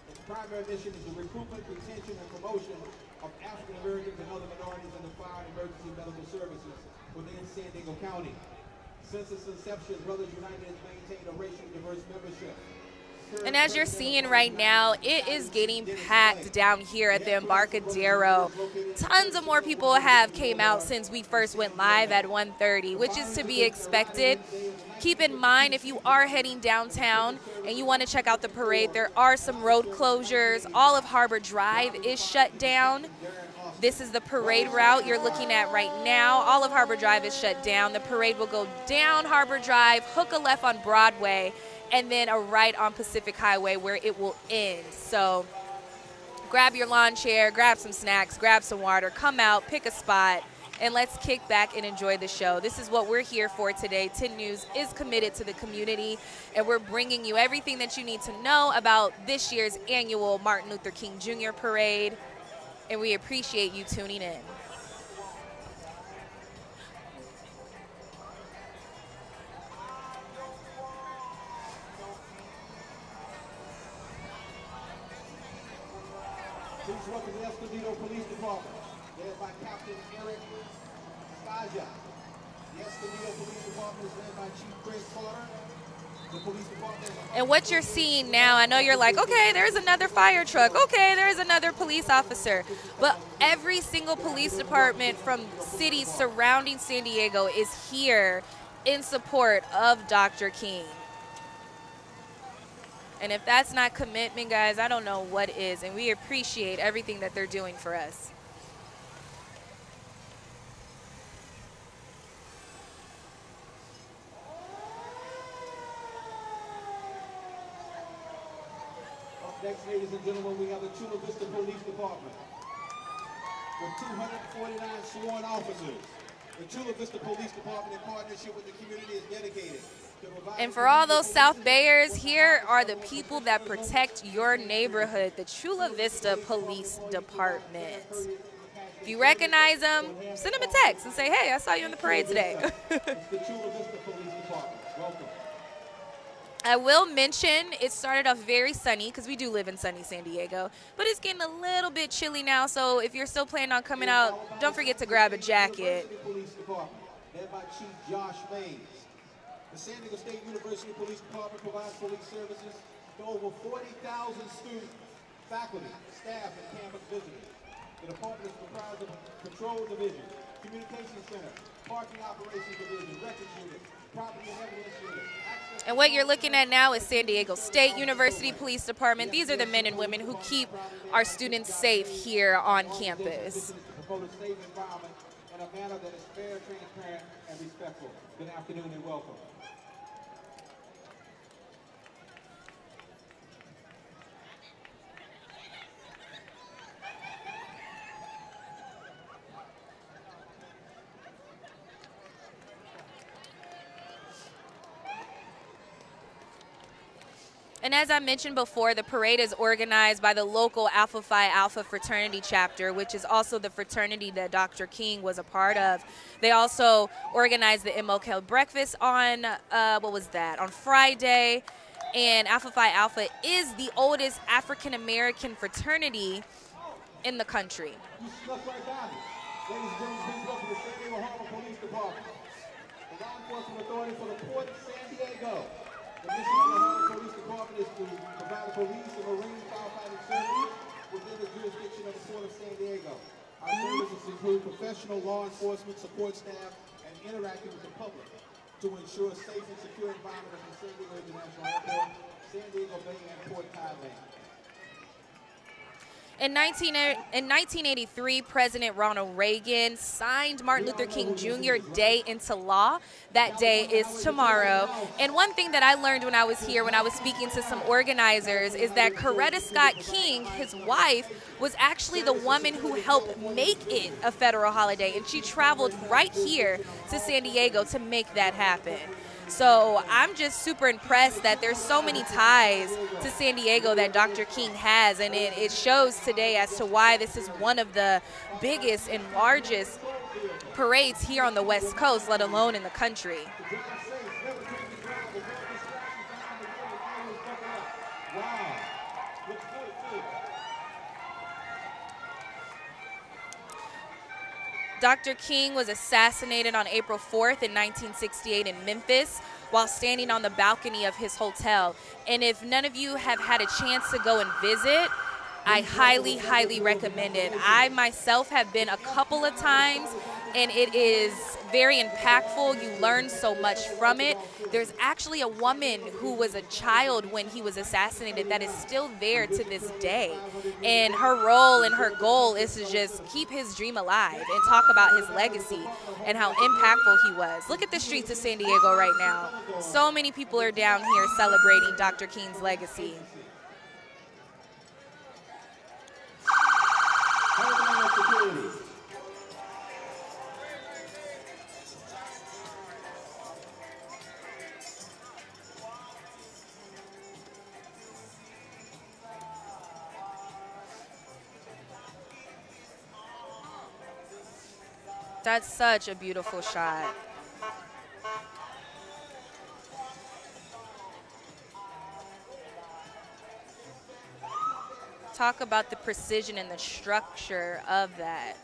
Its primary mission is the recruitment, retention, and promotion of African Americans and other minorities in the fire and emergency medical services within San Diego County. Since its inception, Brothers United has maintained a racially diverse membership. And as you're seeing right now, it is getting packed down here at the Embarcadero. Tons of more people have came out since we first went live at 1:30, which is to be expected. Keep in mind, if you are heading downtown and you want to check out the parade, there are some road closures. All of Harbor Drive is shut down. This is the parade route you're looking at right now. All of Harbor Drive is shut down. The parade will go down Harbor Drive, hook a left on Broadway, and then a right on Pacific Highway where it will end. So grab your lawn chair, grab some snacks, grab some water, come out, pick a spot, and let's kick back and enjoy the show. This is what we're here for today. 10 News is committed to the community, and we're bringing you everything that you need to know about this year's annual Martin Luther King Jr. Parade, and we appreciate you tuning in. Please welcome the Escondido Police Department, led by Captain Eric Stasia. The Escondido Police Department is led by Chief Chris Carter. The police department And what you're seeing now, I know you're like, okay, there's another fire truck. Okay, there's another police officer. But every single police department from cities surrounding San Diego is here in support of Dr. King. And if that's not commitment, guys, I don't know what is. And we appreciate everything that they're doing for us. Up next, ladies and gentlemen, we have the Chula Vista Police Department with 249 sworn officers. The Chula Vista Police Department, in partnership with the community, is dedicated. And for all those South Bayers, here are the people that protect your neighborhood, the Chula Vista Police Department. If you recognize them, send them a text and say, hey, I saw you in the parade today. It's the Chula Vista Police Department. Welcome. I will mention it started off very sunny because we do live in sunny San Diego, but it's getting a little bit chilly now, so if you're still planning on coming out, don't forget to grab a jacket. Police Department, led by Chief Josh Mays. The San Diego State University Police Department provides police services to over 40,000 students, faculty, staff, and campus visitors. The department is comprised of a patrol division, communications center, parking operations division, records unit, property and evidence unit. And what you're looking at now is San Diego State University Police Department. These are the men and women who keep our students safe here on campus. Promote a safe environment in a manner that is fair, transparent, and respectful. Good afternoon and welcome. And as I mentioned before, the parade is organized by the local Alpha Phi Alpha fraternity chapter, which is also the fraternity that Dr. King was a part of. They also organized the MLK breakfast on, on Friday. And Alpha Phi Alpha is the oldest African-American fraternity in the country. You snuck right down it. Ladies and gentlemen, please welcome the San Diego Harbor Police Department, the law enforcement authority for the Port of San Diego. The mission of the Harbor Police Department is to provide police and marine firefighting services within the jurisdiction of the Port of San Diego. Our services include professional law enforcement, support staff, and interacting with the public to ensure a safe and secure environment at the San Diego International Airport, San Diego Bay, and Port Thailand. In 1983, President Ronald Reagan signed Martin Luther King Jr. Day into law. That day is tomorrow. And one thing that I learned when I was here, when I was speaking to some organizers, is that Coretta Scott King, his wife, was actually the woman who helped make it a federal holiday. And she traveled right here to San Diego to make that happen. So I'm just super impressed that there's so many ties to San Diego that Dr. King has, and it shows today as to why this is one of the biggest and largest parades here on the West Coast, let alone in the country. Dr. King was assassinated on April 4th in 1968 in Memphis while standing on the balcony of his hotel. And if none of you have had a chance to go and visit, I highly, highly recommend it. I myself have been a couple of times, and it is very impactful. You learn so much from it. There's actually a woman who was a child when he was assassinated that is still there to this day. And her role and her goal is to just keep his dream alive and talk about his legacy and how impactful he was. Look at the streets of San Diego right now. So many people are down here celebrating Dr. King's legacy. That's such a beautiful shot. Talk about the precision and the structure of that.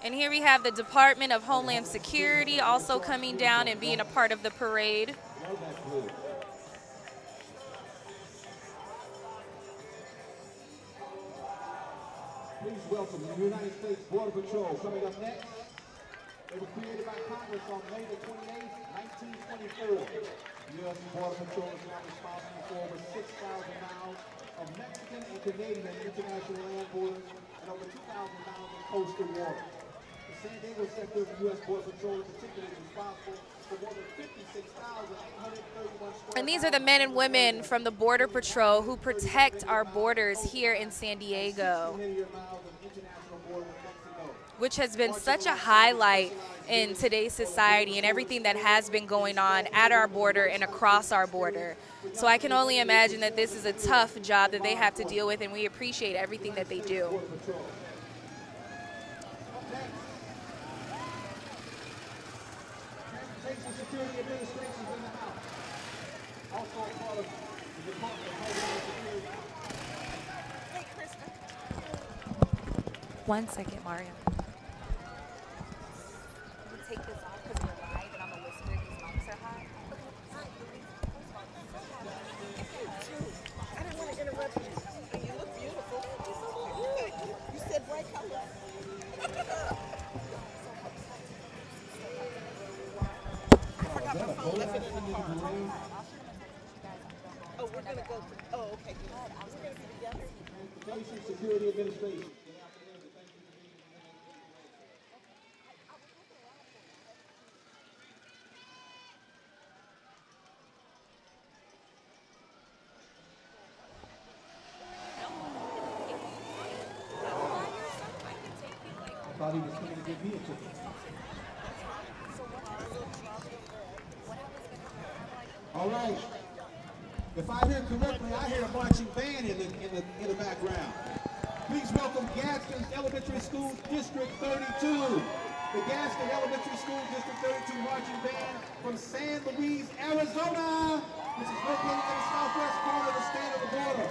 And here we have the Department of Homeland Security also coming down and being a part of the parade. Please welcome the United States Border Patrol. Coming up next, they were created by Congress on May the 28th, 1924. U.S. Border Patrol is now responsible for over 6,000 miles of Mexican and Canadian international land borders and over 2,000 miles of coastal water. The San Diego sector of the U.S. Border Patrol is particularly responsible for more than 56,831 square. And these are the men and women from the Border Patrol who protect our borders here in San Diego, which has been such a highlight in today's society and everything that has been going on at our border and across our border. So I can only imagine that this is a tough job that they have to deal with, and we appreciate everything that they do. Security Administration in the house. Also a part of the Department of Homeland Security. Hey, Krista. 1 second, Mario. Can we take this off because we're live and I'm a whisper these mics are hot? I didn't want to interrupt you. You look beautiful. You said bright color. Oh, we're going to go. Oh, okay. We're going to be together. Transportation Security Administration. I thought he was coming to give me a ticket. All right. If I hear correctly, I hear a marching band in the background. Please welcome Gaston Elementary School District 32. The Gaston Elementary School District 32 marching band from San Luis, Arizona, which is located in the southwest corner of the state of the border.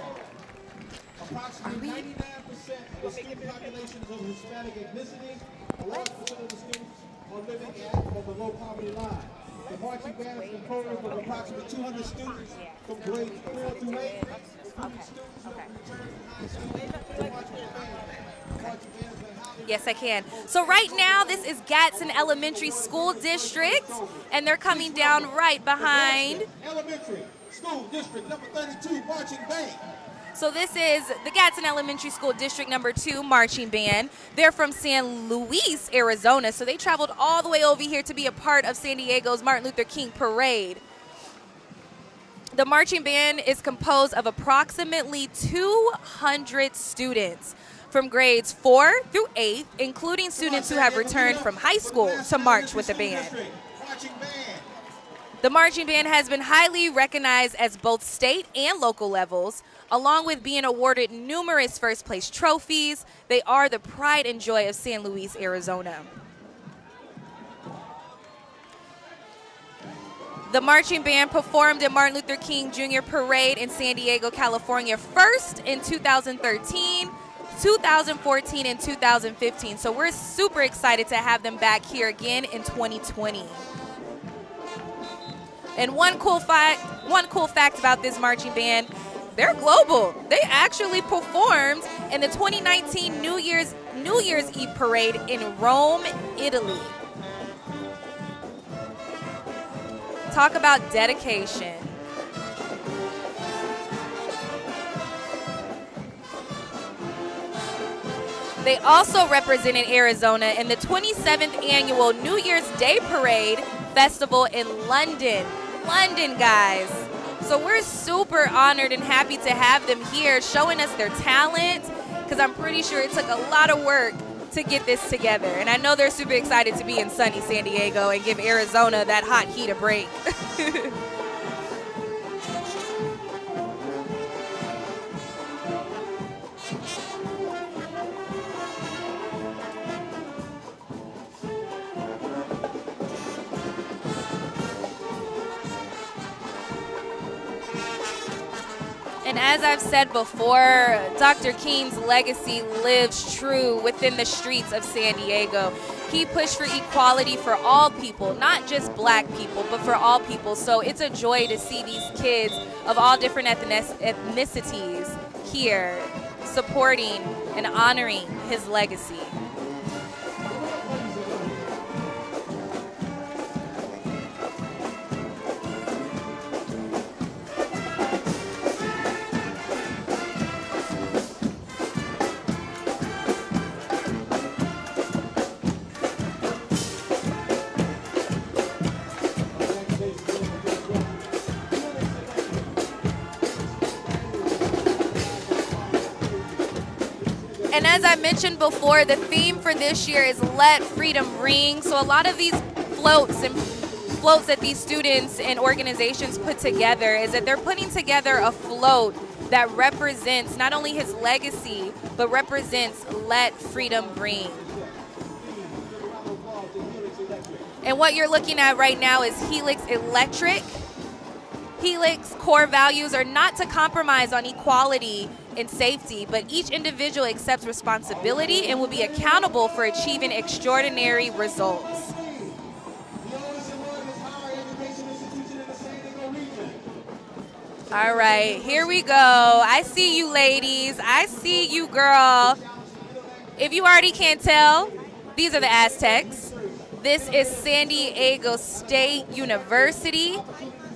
Approximately 99% of the student population is of Hispanic ethnicity. A large percent of the students are living on the low poverty line. The The marching band is composed of approximately 200 students from grades 4 through 8. Yes, I can. So right now, this is Gadsden Elementary School District, and they're coming down right behind. Elementary School District number 32 marching band. So this is the Gadsden Elementary School District number 2 marching band. They're from San Luis, Arizona, so they traveled all the way over here to be a part of San Diego's Martin Luther King Parade. The marching band is composed of approximately 200 students from grades 4 through 8, including students who have returned from high school to march with the band. The marching band has been highly recognized as both state and local levels. Along with being awarded numerous first place trophies, they are the pride and joy of San Luis, Arizona. The marching band performed in Martin Luther King Jr. Parade in San Diego, California, first in 2013, 2014, and 2015. So we're super excited to have them back here again in 2020. And one cool fact about this marching band, they're global. They actually performed in the 2019 New Year's Eve parade in Rome, Italy. Talk about dedication. They also represented Arizona in the 27th annual New Year's Day Parade Festival in London. London, guys. So we're super honored and happy to have them here showing us their talent, because I'm pretty sure it took a lot of work to get this together. And I know they're super excited to be in sunny San Diego and give Arizona that hot heat a break. And as I've said before, Dr. King's legacy lives true within the streets of San Diego. He pushed for equality for all people, not just black people, but for all people. So it's a joy to see these kids of all different ethnicities here supporting and honoring his legacy. And as I mentioned before, the theme for this year is Let Freedom Ring. So a lot of these floats that these students and organizations put together is that they're putting together a float that represents not only his legacy, but represents Let Freedom Ring. And what you're looking at right now is Helix Electric. Helix core values are not to compromise on equality and safety, but each individual accepts responsibility and will be accountable for achieving extraordinary results. All right, here we go. I see you, ladies. I see you, girl. If you already can't tell, these are the Aztecs. This is San Diego State University,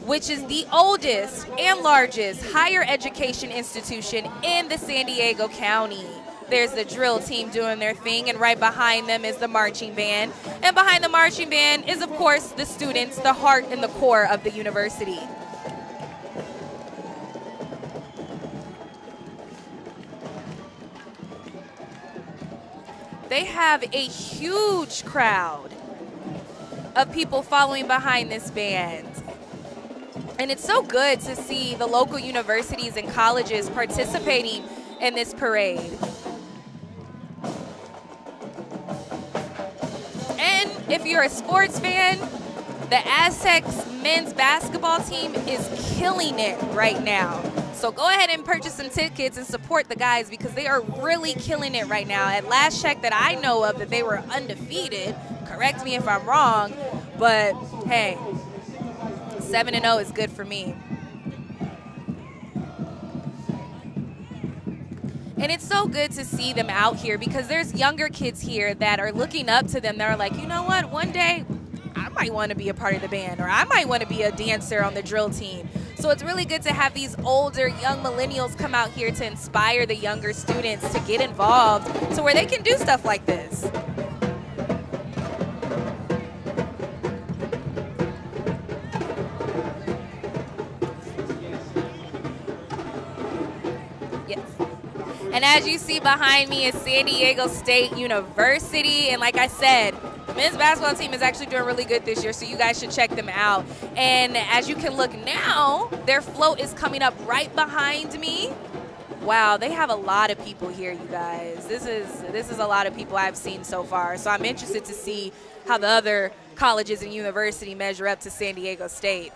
which is the oldest and largest higher education institution in the San Diego County. There's the drill team doing their thing, and right behind them is the marching band. And behind the marching band is, of course, the students, the heart and the core of the university. They have a huge crowd of people following behind this band. And it's so good to see the local universities and colleges participating in this parade. And if you're a sports fan, the Aztecs men's basketball team is killing it right now. So go ahead and purchase some tickets and support the guys, because they are really killing it right now. At last check that I know of, that they were undefeated. Correct me if I'm wrong, but hey, 7-0 is good for me. And it's so good to see them out here because there's younger kids here that are looking up to them. They're like, you know what, one day I might want to be a part of the band, or I might want to be a dancer on the drill team. So it's really good to have these older young millennials come out here to inspire the younger students to get involved to where they can do stuff like this. And as you see behind me is San Diego State University. And like I said, the men's basketball team is actually doing really good this year, so you guys should check them out. And as you can look now, their float is coming up right behind me. Wow, they have a lot of people here, you guys. This is a lot of people I've seen so far. So I'm interested to see how the other colleges and university measure up to San Diego State.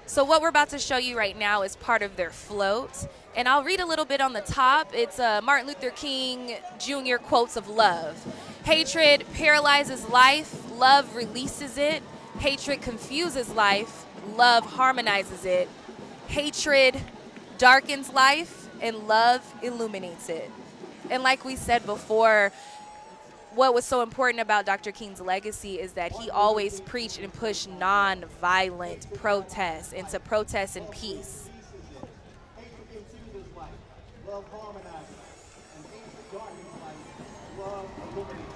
So what we're about to show you right now is part of their float. And I'll read a little bit on the top. It's Martin Luther King Jr. quotes of love. Hatred paralyzes life, love releases it. Hatred confuses life, love harmonizes it. Hatred darkens life, and love illuminates it. And like we said before, what was so important about Dr. King's legacy is that he always preached and pushed non-violent protest and to protest in peace. Love harmonizes, and hatred darkens life, love illuminates.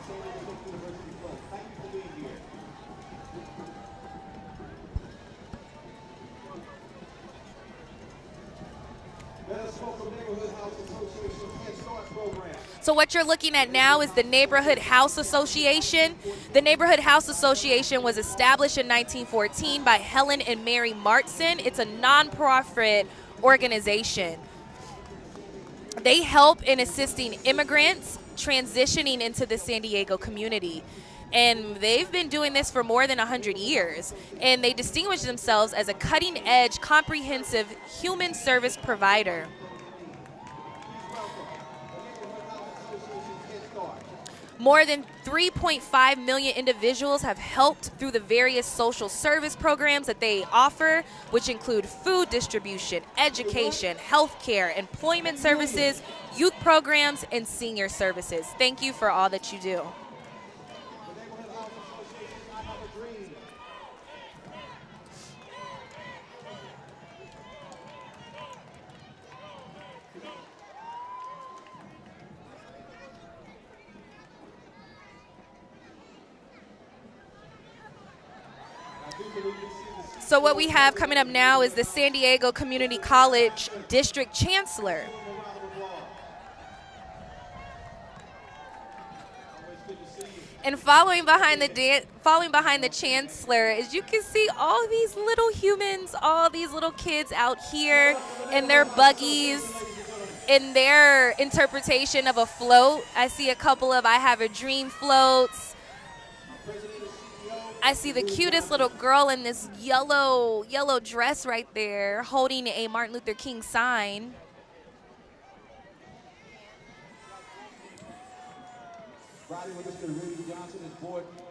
San Diego State University Club. Thank you for being here. Let us welcome Neighborhood House Association Head Start program. So what you're looking at now is the Neighborhood House Association. The Neighborhood House Association was established in 1914 by Helen and Mary Martson. It's a nonprofit organization. They help in assisting immigrants transitioning into the San Diego community. And they've been doing this for more than 100 years. And they distinguish themselves as a cutting-edge, comprehensive human service provider. More than 3.5 million individuals have helped through the various social service programs that they offer, which include food distribution, education, healthcare, employment services, youth programs, and senior services. Thank you for all that you do. So what we have coming up now is the San Diego Community College District Chancellor. And following behind the chancellor, as you can see, all these little humans, all these little kids out here in their buggies, in their interpretation of a float. I see a couple of I Have a Dream floats. I see the cutest little girl in this yellow dress right there holding a Martin Luther King sign.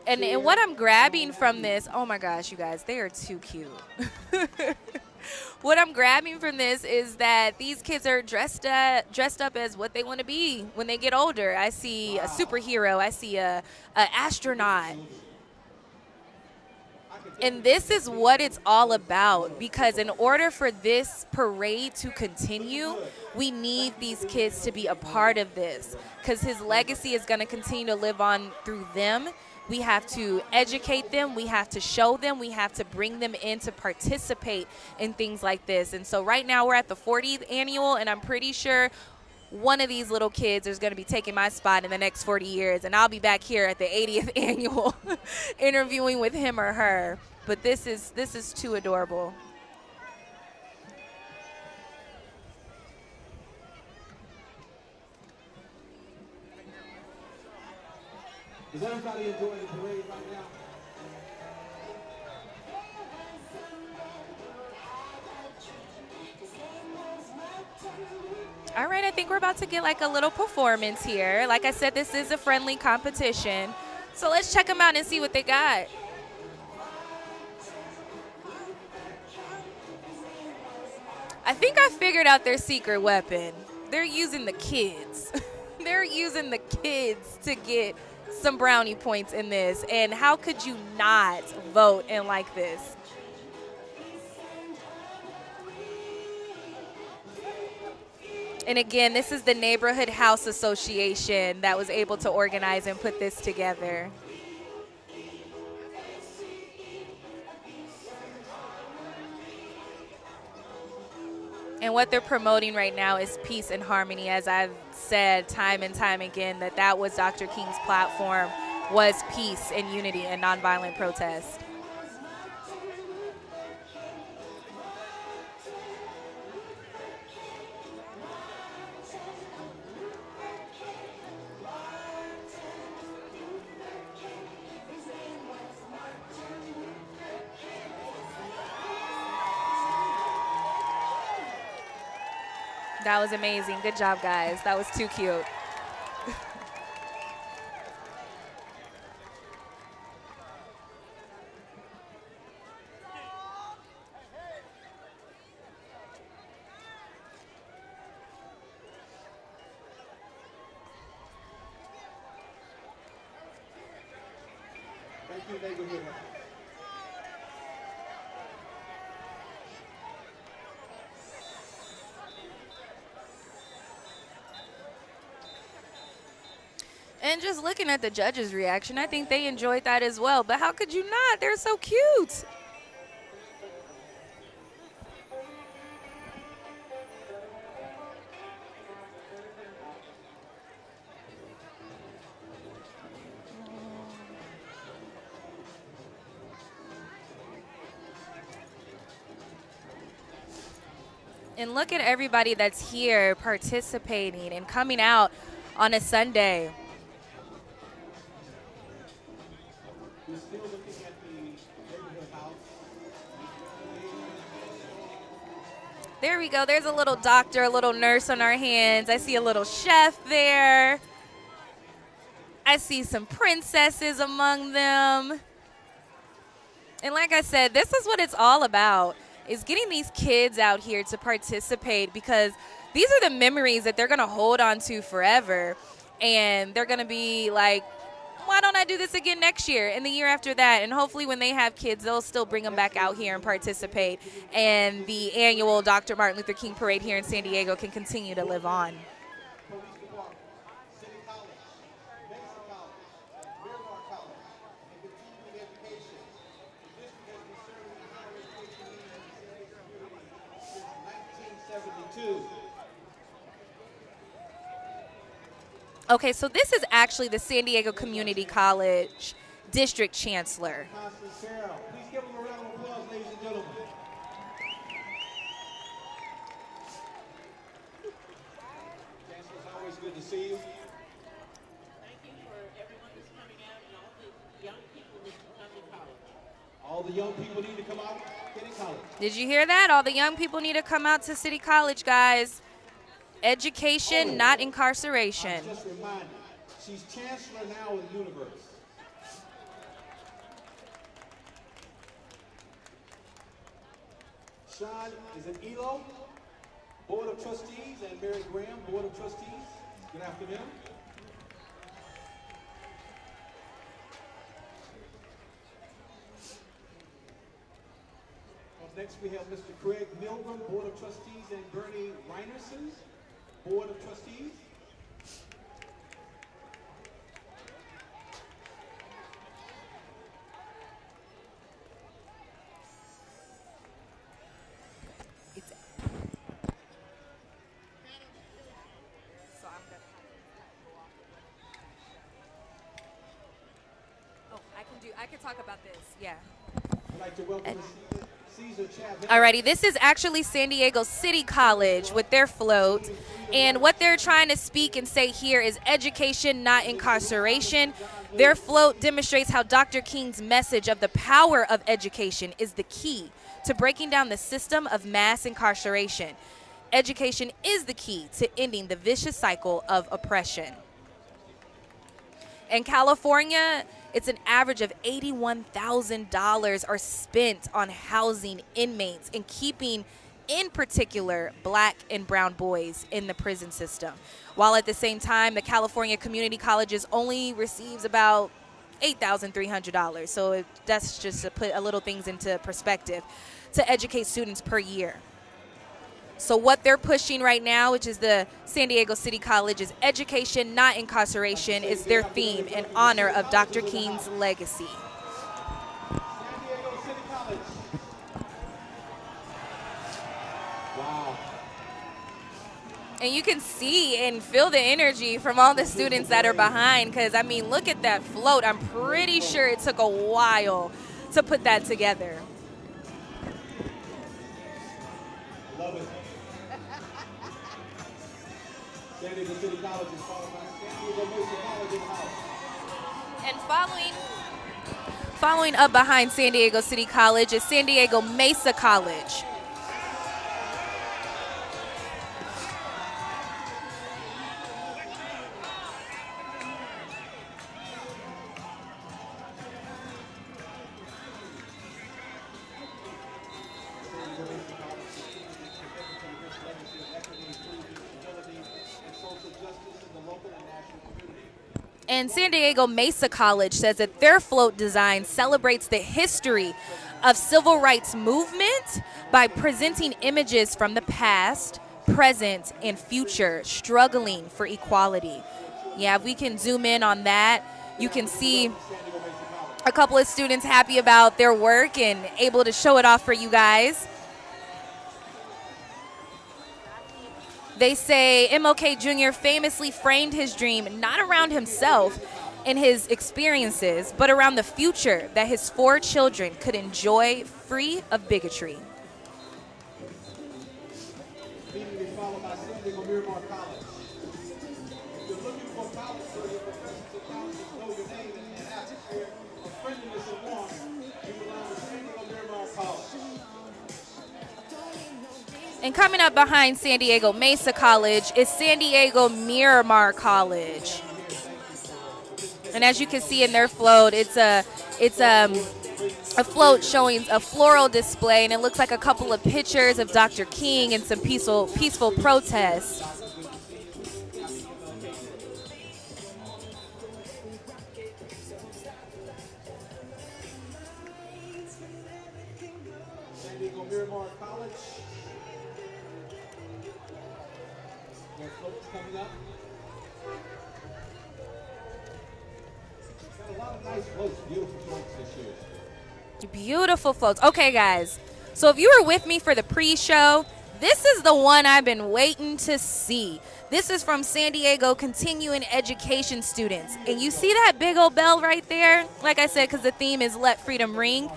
And what I'm grabbing from this, oh my gosh, you guys, they are too cute. What I'm grabbing from this is that these kids are dressed up as what they want to be when they get older. I see a superhero. I see a astronaut. And this is what it's all about, because in order for this parade to continue, we need these kids to be a part of this, because his legacy is going to continue to live on through them. We have to educate them. We have to show them. We have to bring them in to participate in things like this. And so right now we're at the 40th annual, and I'm pretty sure one of these little kids is going to be taking my spot in the next 40 years, and I'll be back here at the 80th annual interviewing with him or her. But this is too adorable. Is everybody enjoying the parade right now? All right, I think we're about to get like a little performance here. Like I said, this is a friendly competition. So let's check them out and see what they got. I think I figured out their secret weapon. They're using the kids. They're using the kids to get some brownie points in this. And how could you not vote in like this? And again, this is the Neighborhood House Association that was able to organize and put this together. And what they're promoting right now is peace and harmony, as I've said time and time again, that was Dr. King's platform, was peace and unity and nonviolent protest. That was amazing. Good job, guys. That was too cute. Thank you, neighborhood. And just looking at the judges' reaction, I think they enjoyed that as well. But how could you not? They're so cute. And look at everybody that's here participating and coming out on a Sunday. We're still looking at the neighborhood house. There we go. There's a little doctor, a little nurse on our hands. I see a little chef there. I see some princesses among them. And like I said, this is what it's all about, is getting these kids out here to participate, because these are the memories that they're going to hold on to forever. And they're going to be like, why don't I do this again next year and the year after that? And hopefully when they have kids, they'll still bring them back out here and participate. And the annual Dr. Martin Luther King Parade here in San Diego can continue to live on. Okay, so this is actually the San Diego Community College District Chancellor. Please give them a round of applause, ladies and gentlemen. Chancellor, it's always good to see you. Thank you for everyone that's coming out and all the young people that come to college. All the young people need to come out, get in college. Did you hear that? All the young people need to come out to City College, guys. Education, not incarceration. Just remind you, she's chancellor now in the universe. Sean is an ELO, Board of Trustees, and Mary Graham, Board of Trustees. Good afternoon. Up next we have Mr. Craig Milgram, Board of Trustees, and Bernie Reinerson, Board of Trustees. I can talk about this, yeah. I'd like to welcome Caesar Chavez. Alrighty, this is actually San Diego City College with their float. And what they're trying to speak and say here is education, not incarceration. Their float demonstrates how Dr. King's message of the power of education is the key to breaking down the system of mass incarceration. Education is the key to ending the vicious cycle of oppression. In California, it's an average of $81,000 are spent on housing inmates and keeping in particular, black and brown boys in the prison system. While at the same time, the California Community Colleges only receives about $8,300. So that's just to put a little things into perspective, to educate students per year. So what they're pushing right now, which is the San Diego City College's education, not incarceration, is their theme in honor of Dr. King's legacy. Wow. And you can see and feel the energy from all the students that are behind, because, I mean, look at that float. I'm pretty sure it took a while to put that together. Love it. San Diego City College is followed by San Diego Mesa College in the house. And following up behind San Diego City College is San Diego Mesa College. And San Diego Mesa College says that their float design celebrates the history of civil rights movement by presenting images from the past, present, and future struggling for equality. Yeah, if we can zoom in on that, you can see a couple of students happy about their work and able to show it off for you guys. They say MLK Jr. famously framed his dream not around himself and his experiences, but around the future that his 4 children could enjoy free of bigotry. Immediately followed by San Diego Miramar College. If you're looking for college where your professors and colleges know your name and an atmosphere of friendliness and warmth, you belong to San Diego Miramar College. And coming up behind San Diego Mesa College is San Diego Miramar College. And as you can see in their float, it's a float showing a floral display, and it looks like a couple of pictures of Dr. King and some peaceful protests. San Diego Miramar College. Their floats coming up. Got a lot of nice floats, beautiful floats this year. Beautiful floats. Okay, guys. So if you were with me for the pre-show, this is the one I've been waiting to see. This is from San Diego Continuing Education students. And you see that big old bell right there? Like I said, because the theme is Let Freedom Ring.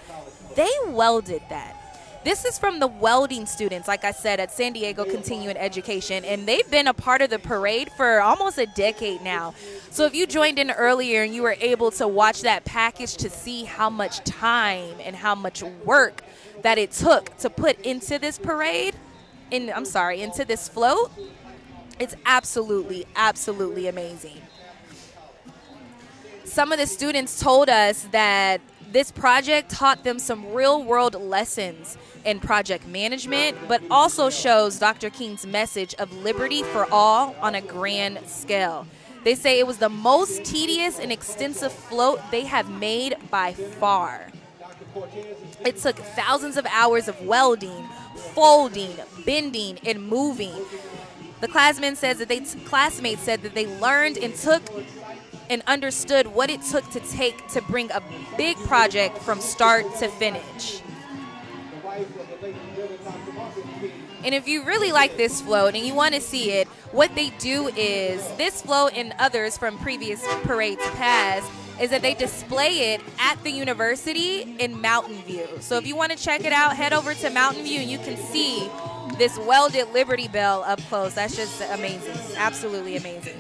They welded that. This is from the welding students, like I said, at San Diego Continuing Education, and they've been a part of the parade for almost a decade now. So if you joined in earlier and you were able to watch that package to see how much time and how much work that it took to put into this parade, into this float, it's absolutely, absolutely amazing. Some of the students told us that this project taught them some real-world lessons in project management, but also shows Dr. King's message of liberty for all on a grand scale. They say it was the most tedious and extensive float they have made by far. It took thousands of hours of welding, folding, bending, and moving. The classmates said that they learned and took and understood what it took to bring a big project from start to finish. And if you really like this float and you want to see it, what they do is, this float and others from previous parades past, is that they display it at the university in Mountain View. So if you want to check it out, head over to Mountain View and you can see this welded Liberty Bell up close. That's just amazing, absolutely amazing.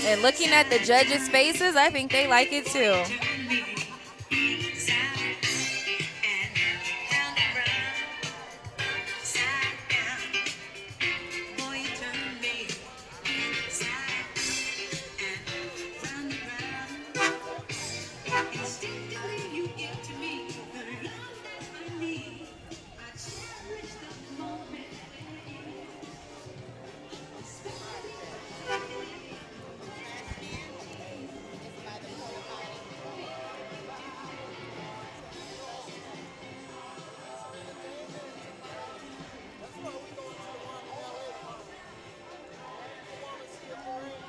And looking at the judges' faces, I think they like it too.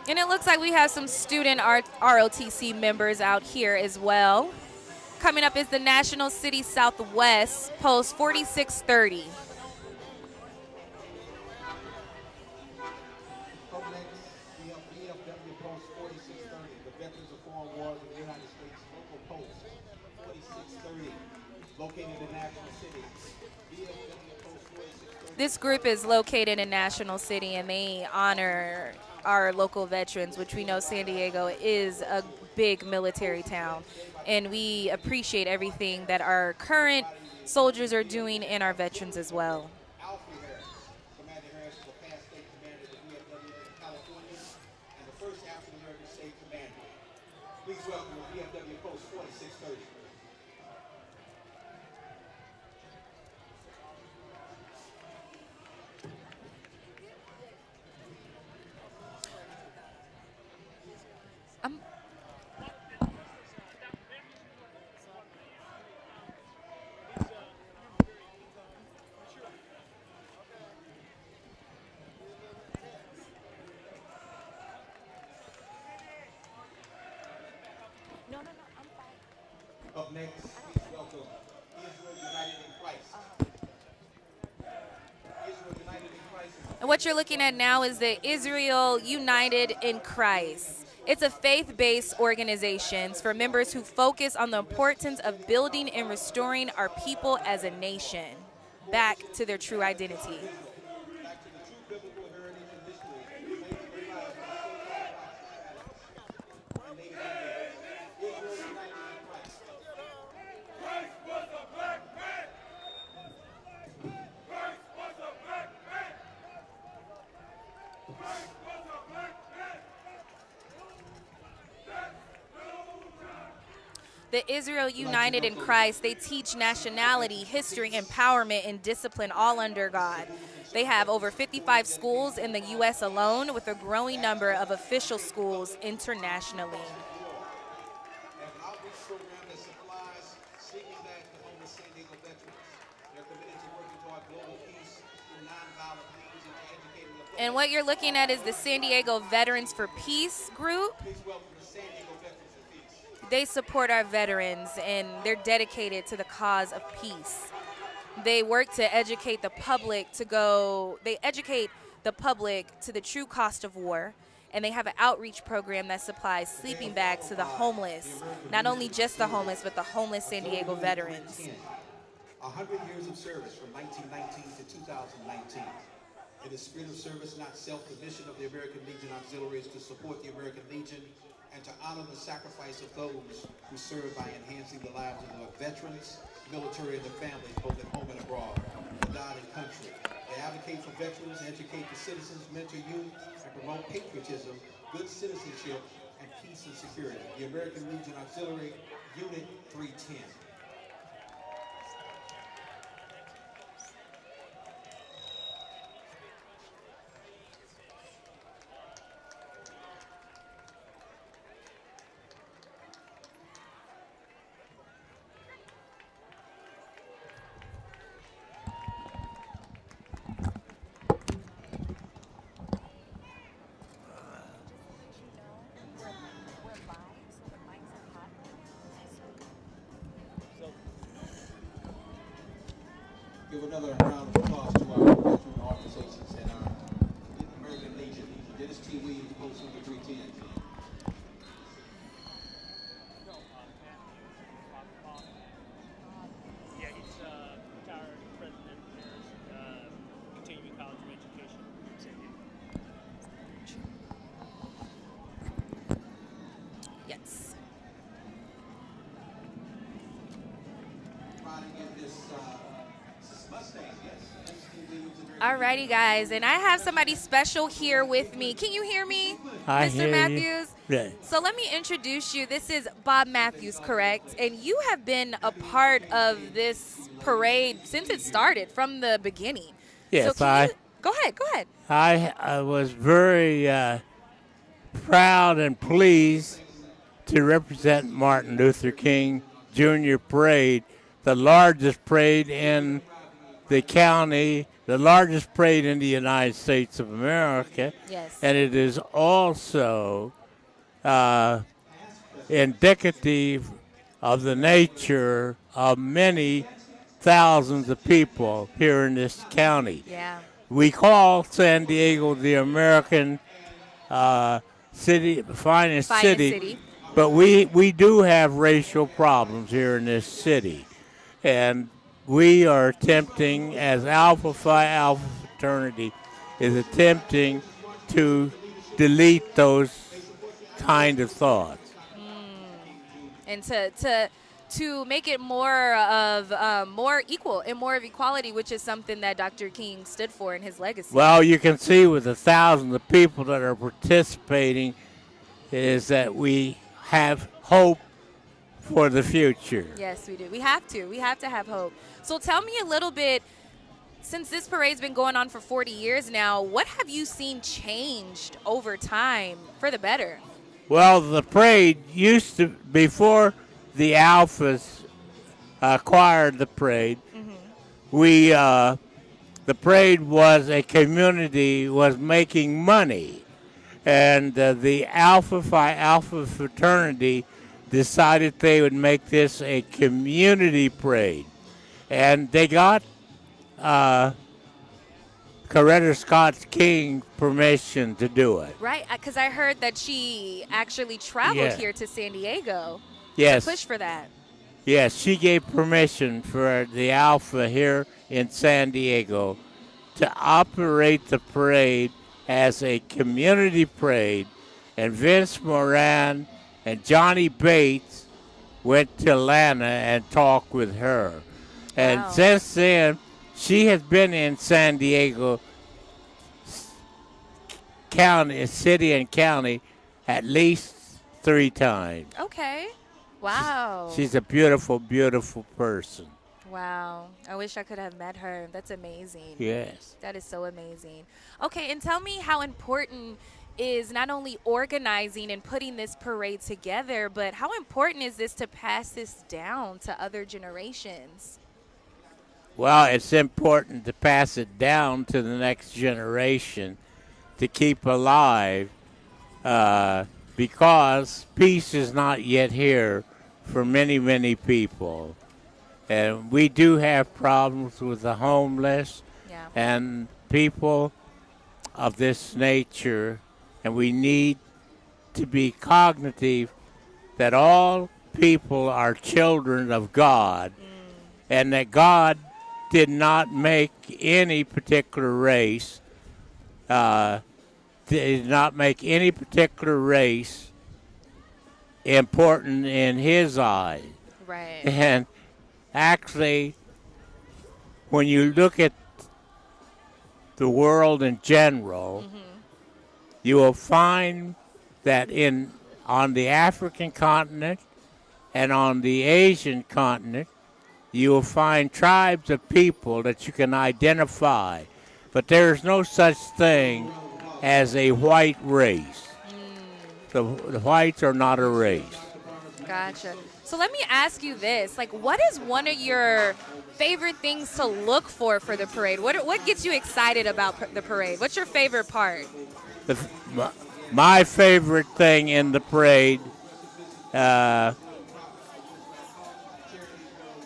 And it looks like we have some student ROTC members out here as well. Coming up is the National City Southwest, post 4630. Up next, we have VFW Post 4630, the Veterans of Foreign Wars of the United States Local Post 4630, located in National City. VFW Post 4630. This group is located in National City, and they honor our local veterans, which we know San Diego is a big military town. And we appreciate everything that our current soldiers are doing and our veterans as well. Alfred Harris. Commander Harris is a past state commander of the VFW in California and the first African American state commander. Please welcome the VFW Post 4630. Up next, please welcome Israel United in Christ. Israel United in Christ. And what you're looking at now is the Israel United in Christ. It's a faith-based organization for members who focus on the importance of building and restoring our people as a nation back to their true identity. Back to the true biblical heritage and history made to be life by so-called and Native Americans. Israel United in Christ. Christ was a black man. Christ was a black man. Christ was a black man. The Israel United in Christ, they teach nationality, history, empowerment, and discipline all under God. They have over 55 schools in the U.S. alone, with a growing number of official schools internationally. An outreach program that supplies sleeping bags to homeless San Diego veterans. They're committed to working toward global peace through nonviolent means and to educating the public. And what you're looking at is the San Diego Veterans for Peace group. Please welcome the San Diego Veterans for Peace. They support our veterans, and they're dedicated to the cause of peace. They work to educate the public to the true cost of war, and they have an outreach program that supplies sleeping bags to the homeless, not only just the homeless, but the homeless San Diego veterans. 100 years of service from 1919 to 2019. In the spirit of service, not self, the mission of the American Legion Auxiliary is to support the American Legion and to honor the sacrifice of those who serve by enhancing the lives of the veterans, military, and their families, both at home and abroad, for God and country. They advocate for veterans, educate the citizens, mentor youth, and promote patriotism, good citizenship, and peace and security. The American Legion Auxiliary, Unit 310. Give another round of applause to our veteran organizations and our American Legion. Dennis T. Williams, Post number 310. Yeah, he's retired president of continuing college of education. Yes. Riding in this Mustang, yes. Dennis T. Williams, American Alrighty, guys, and I have somebody special here with me. Can you hear me, I Mr. hear you. Matthews? Yeah. So let me introduce you. This is Bob Matthews, correct? And you have been a part of this parade since it started, from the beginning. Yes, so can you, go ahead. I was very proud and pleased to represent Martin Luther King Jr. Parade, the largest parade in the county the largest parade in the United States of America. Yes. And it is also indicative of the nature of many thousands of people here in this county. Yeah. We call San Diego the American finest city, but we do have racial problems here in this city. And we are attempting, as Alpha Phi Alpha fraternity is attempting to delete those kind of thoughts. And to make it more of more equal and more of equality, which is something that Dr. King stood for in his legacy. Well, you can see with the thousands of people that are participating is that we have hope for the future. Yes, we do. We have to. We have to have hope. So tell me a little bit, since this parade's been going on for 40 years now, what have you seen changed over time for the better? Well, the parade used to, before the Alphas acquired the parade, the parade was a community, was making money. And the Alpha Phi Alpha fraternity decided they would make this a community parade. And they got Coretta Scott King permission to do it. Right, because I heard that she actually traveled Yeah. here to San Diego Yes. to push for that. Yes, she gave permission for the Alpha here in San Diego to operate the parade as a community parade. And Vince Moran and Johnny Bates went to Atlanta and talked with her. And Wow. since then, she has been in San Diego County, city and county, at least 3 times. Okay. Wow. She's a beautiful, beautiful person. Wow. I wish I could have met her. That's amazing. Yes. That is so amazing. Okay, and tell me how important is not only organizing and putting this parade together, but how important is this to pass this down to other generations? Well, it's important to pass it down to the next generation to keep alive because peace is not yet here for many, many people. And we do have problems with the homeless and people of this nature, and we need to be cognitive that all people are children of God, and that God did not make any particular race, did not make any particular race important in his eyes. Right. And actually, when you look at the world in general, you will find that on the African continent and on the Asian continent, you will find tribes of people that you can identify. But there is no such thing as a white race. The whites are not a race. Gotcha. So let me ask you this. Like, what is one of your favorite things to look for the parade? What gets you excited about the parade? What's your favorite part? My favorite thing in the parade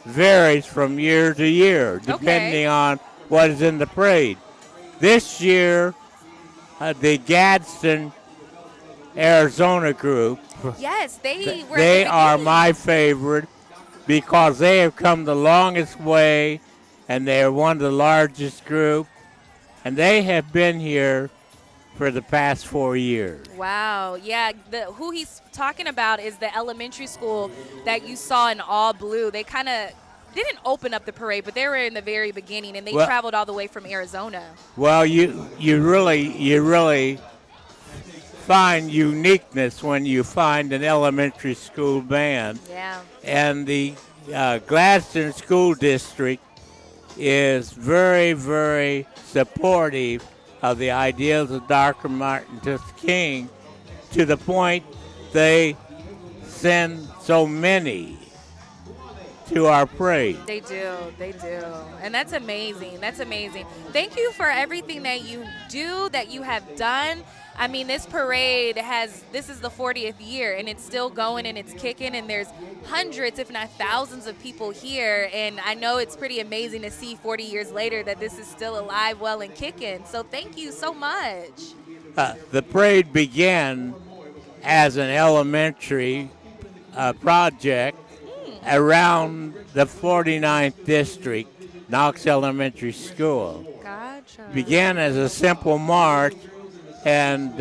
varies from year to year, depending on what is in the parade. This year, the Gadsden, Arizona group, yes, they are my favorite because they have come the longest way, and they are one of the largest group, and they have been here for the past 4 years. Wow. Yeah, who he's talking about is the elementary school that you saw in all blue. They kind of didn't open up the parade, but they were in the very beginning, and they traveled all the way from Arizona. Well, you really find uniqueness when you find an elementary school band. Yeah. And the Gladstone School District is very, very supportive of the ideals of Dr. Martin Luther King, to the point they send so many to our parade. They do. They do. And that's amazing. That's amazing. Thank you for everything that you do, that you have done. I mean, this parade this is the 40th year, and it's still going and it's kicking, and there's hundreds, if not thousands of people here. And I know it's pretty amazing to see 40 years later that this is still alive, well, and kicking. So thank you so much. The parade began as an elementary project around the 49th district, Knox Elementary School. Gotcha. Began as a simple march, and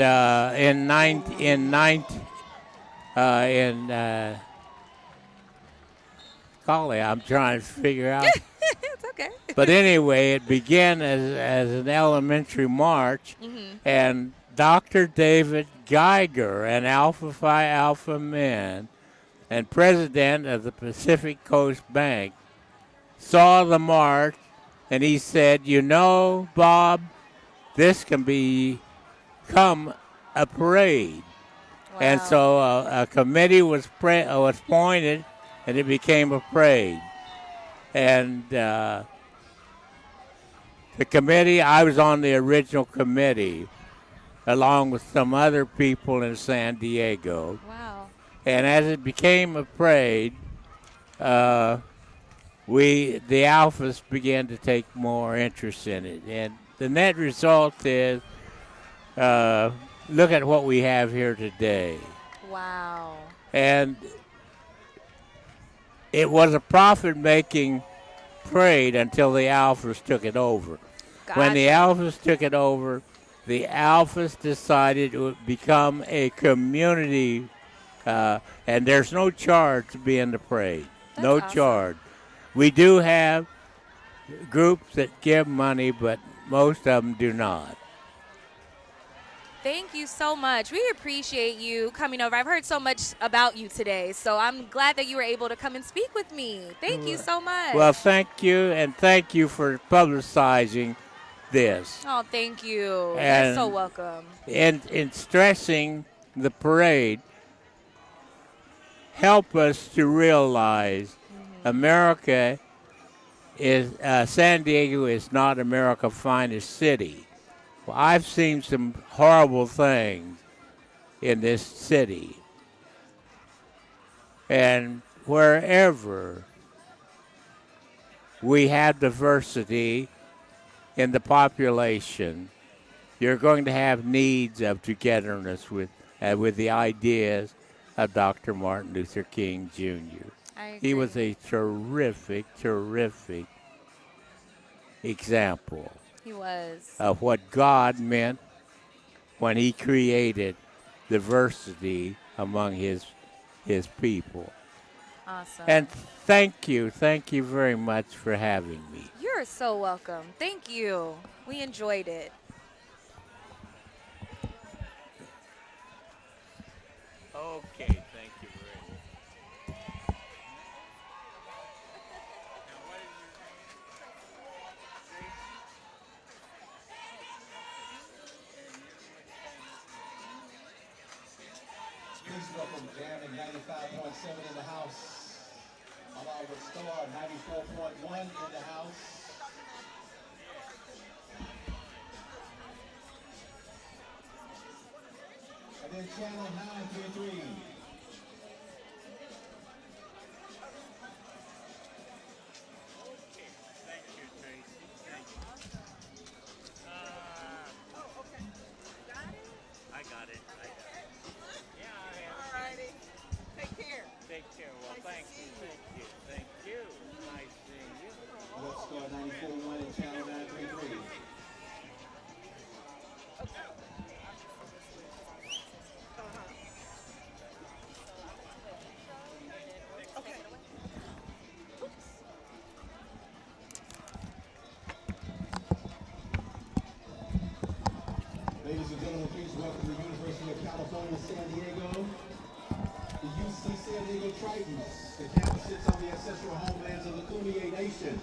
golly, I'm trying to figure out. It's okay. But anyway, it began as an elementary march, and Dr. David Geiger, an Alpha Phi Alpha man and president of the Pacific Coast Bank, saw the march, and he said, "You know, Bob, this can become a parade." Wow. And so a committee was appointed, and it became a parade. And the committee, I was on the original committee, along with some other people in San Diego. Wow. And as it became a parade, the Alphas began to take more interest in it. And the net result is, look at what we have here today. Wow. And it was a profit-making parade until the Alphas took it over. Gotcha. When the Alphas took it over, the Alphas decided it would become a community, and there's no charge to be in the parade. That's no awesome. Charge. We do have groups that give money, but most of them do not. Thank you so much. We appreciate you coming over. I've heard so much about you today, so I'm glad that you were able to come and speak with me. Thank you so much. Well, thank you, and thank you for publicizing this. Oh, thank you. And you're so welcome. In stressing the parade, help us to realize America is, San Diego is not America's finest city. Well, I've seen some horrible things in this city. And wherever we have diversity in the population, you're going to have needs of togetherness with the ideas of Dr. Martin Luther King Jr. He was a terrific, terrific example. He was. Of what God meant when he created diversity among his people. Awesome. And thank you very much for having me. You're so welcome. Thank you. We enjoyed it. Okay, thank you very much. Please welcome Jamming 95.7 in the house, along with Star 94.1 in the house. And then Channel 933. I got it. Yeah, all righty. Take care. Take care. Well, thank you. Nice seeing you. What's Star 94.1 and Channel 933. Ladies and gentlemen, please welcome the University of California, San Diego, the UC San Diego Tritons. The campus sits on the ancestral homelands of the Kumeyaay Nation.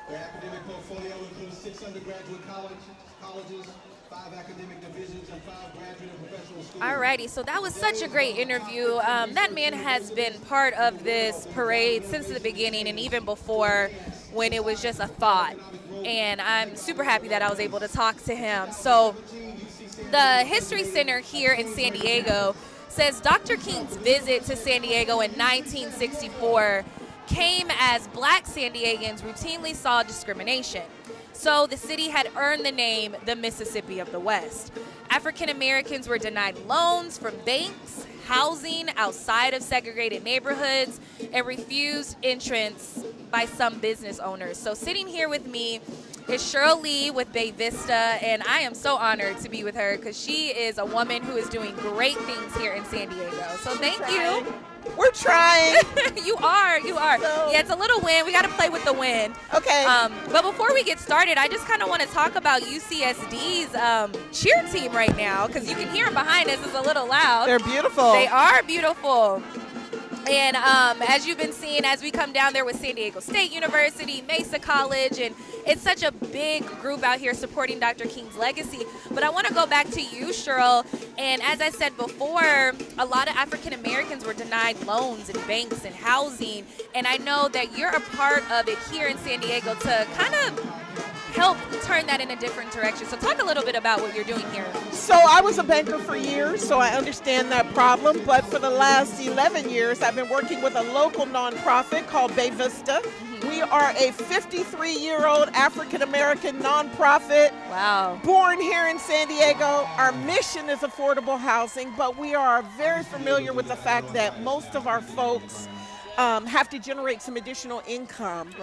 Their academic portfolio includes 6 undergraduate colleges, Alrighty, so that was such a great interview. That man has been part of this parade since the beginning and even before when it was just a thought. And I'm super happy that I was able to talk to him. So the History Center here in San Diego says Dr. King's visit to San Diego in 1964 came as black San Diegans routinely saw discrimination. So the city had earned the name the Mississippi of the West. African Americans were denied loans from banks, housing outside of segregated neighborhoods, and refused entrance by some business owners. So sitting here with me is Cheryl Lee with Bay Vista, and I am so honored to be with her because she is a woman who is doing great things here in San Diego. So thank you. We're trying. You are. Yeah, it's a little wind. We got to play with the wind. Okay. But before we get started, I just kind of want to talk about UCSD's cheer team right now because you can hear them behind us. It's a little loud. They're beautiful. They are beautiful. And as you've been seeing, as we come down there with San Diego State University, Mesa College, and it's such a big group out here supporting Dr. King's legacy. But I want to go back to you, Cheryl. And as I said before, a lot of African Americans were denied loans and banks and housing. And I know that you're a part of it here in San Diego to kind of help turn that in a different direction. So talk a little bit about what you're doing here. So I was a banker for years, so I understand that problem. But for the last 11 years, I've been working with a local nonprofit called Bay Vista. We are a 53-year-old African-American nonprofit. Wow. Born here in San Diego. Our mission is affordable housing, but we are very familiar with the fact that most of our folks have to generate some additional income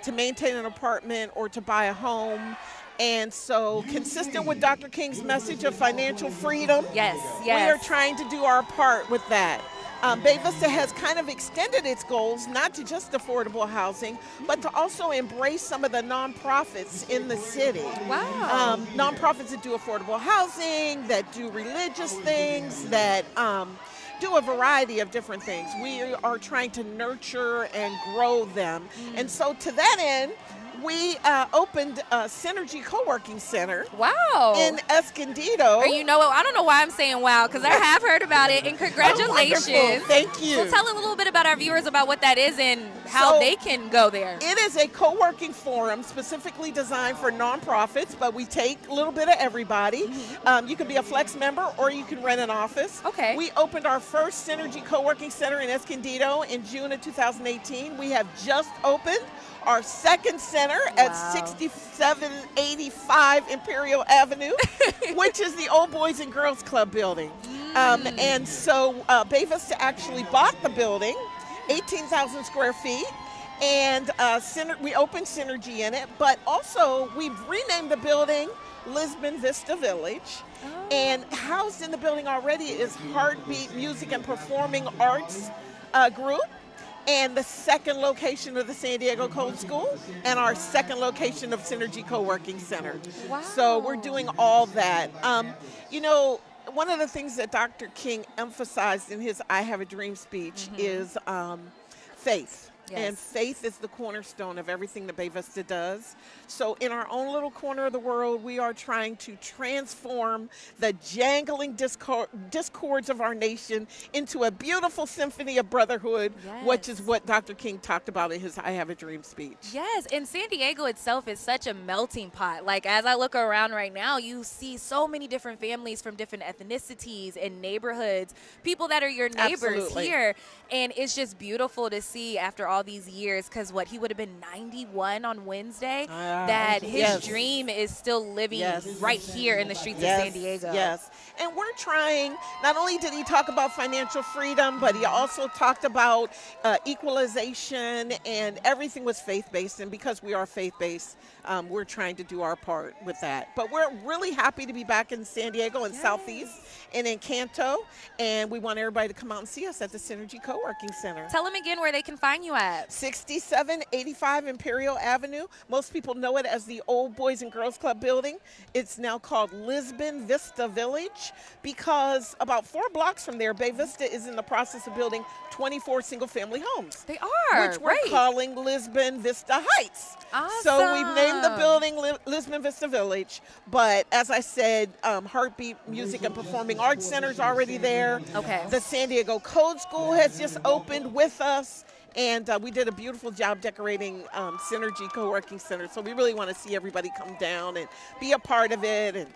to maintain an apartment or to buy a home. And so, consistent with Dr. King's message of financial freedom, we are trying to do our part with that. Bay Vista has kind of extended its goals, not to just affordable housing, but to also embrace some of the nonprofits in the city. Wow. Nonprofits that do affordable housing, that do religious things, that do a variety of different things. We are trying to nurture and grow them. And so to that end, we opened a Synergy Co-working Center. Wow. In Escondido. You know what? I don't know why I'm saying wow, because I have heard about it, and congratulations. Oh, thank you. So tell a little bit about our viewers about what that is and how they can go there. It is a co-working forum specifically designed for nonprofits, but we take a little bit of everybody. You can be a Flex member or you can rent an office. Okay. We opened our first Synergy Co-working Center in Escondido in June of 2018. We have just opened our second center at 6785 Imperial Avenue, which is the old Boys and Girls Club building. And so Bay Vista actually bought the building, 18,000 square feet, and we opened Synergy in it, but also we've renamed the building Lisbon Vista Village. And housed in the building already is Heartbeat Music and Performing Arts Group, and the second location of the San Diego Code School, and our second location of Synergy Co-working Center. Wow. So we're doing all that. You know, one of the things that Dr. King emphasized in his I Have a Dream speech is faith. Yes. And faith is the cornerstone of everything that Bay Vista does. So in our own little corner of the world, we are trying to transform the jangling discords of our nation into a beautiful symphony of brotherhood, which is what Dr. King talked about in his I Have a Dream speech. Yes, and San Diego itself is such a melting pot. Like, as I look around right now, you see so many different families from different ethnicities and neighborhoods, people that are your neighbors here. And it's just beautiful to see after all these years, because he would have been 91 on Wednesday, that his dream is still living right here in the streets of San Diego. Yes, and we're trying, not only did he talk about financial freedom, but he also talked about equalization, and everything was faith-based, and because we are faith-based, we're trying to do our part with that. But we're really happy to be back in San Diego and Southeast and in Canto, and we want everybody to come out and see us at the Synergy Co-working Center. Tell them again where they can find you at. 6785 Imperial Avenue. Most people know it as the old Boys and Girls Club building. It's now called Lisbon Vista Village. Village because about 4 blocks from there, Bay Vista is in the process of building 24 single-family homes. They are, which we're calling Lisbon Vista Heights. Awesome. So we've named the building Lisbon Vista Village. But as I said, Heartbeat Music and Performing Arts Center is already there. Okay. The San Diego Code School has just opened with us. And we did a beautiful job decorating Synergy Co-working Center. So we really want to see everybody come down and be a part of it and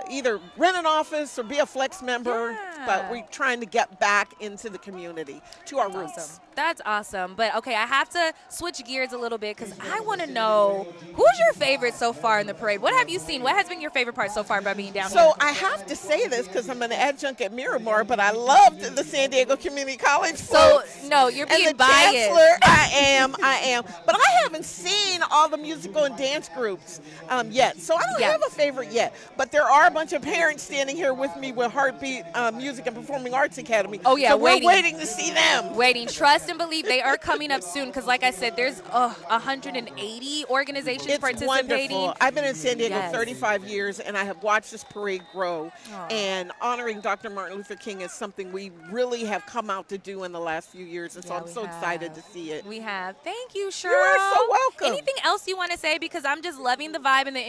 either rent an office or be a flex member. Yeah. But we're trying to get back into the community, to our roots. Awesome. That's awesome. But, okay, I have to switch gears a little bit because I want to know, who's your favorite so far in the parade? What have you seen? What has been your favorite part so far by being down here? So I have to say this because I'm an adjunct at Miramar, but I loved the San Diego Community College folks. No, you're being and the biased. Chancellor, I am. But I haven't seen all the musical and dance groups yet. So I don't have a favorite yet. But there are a bunch of parents standing here with me with Heartbeat Music and Performing Arts Academy. Oh, yeah, so waiting. we're waiting to see them. Waiting. Trust and believe they are coming up soon because, like I said, there's 180 organizations It's participating. wonderful. I've been in San Diego Yes. 35 years, and I have watched this parade grow. Aw. And honoring Dr. Martin Luther King is something we really have come out to do in the last few years, and so Yeah, I'm we so excited to see it. We have. Thank you, Cheryl. You are so welcome. Anything else you want to say? Because I'm just loving the vibe and the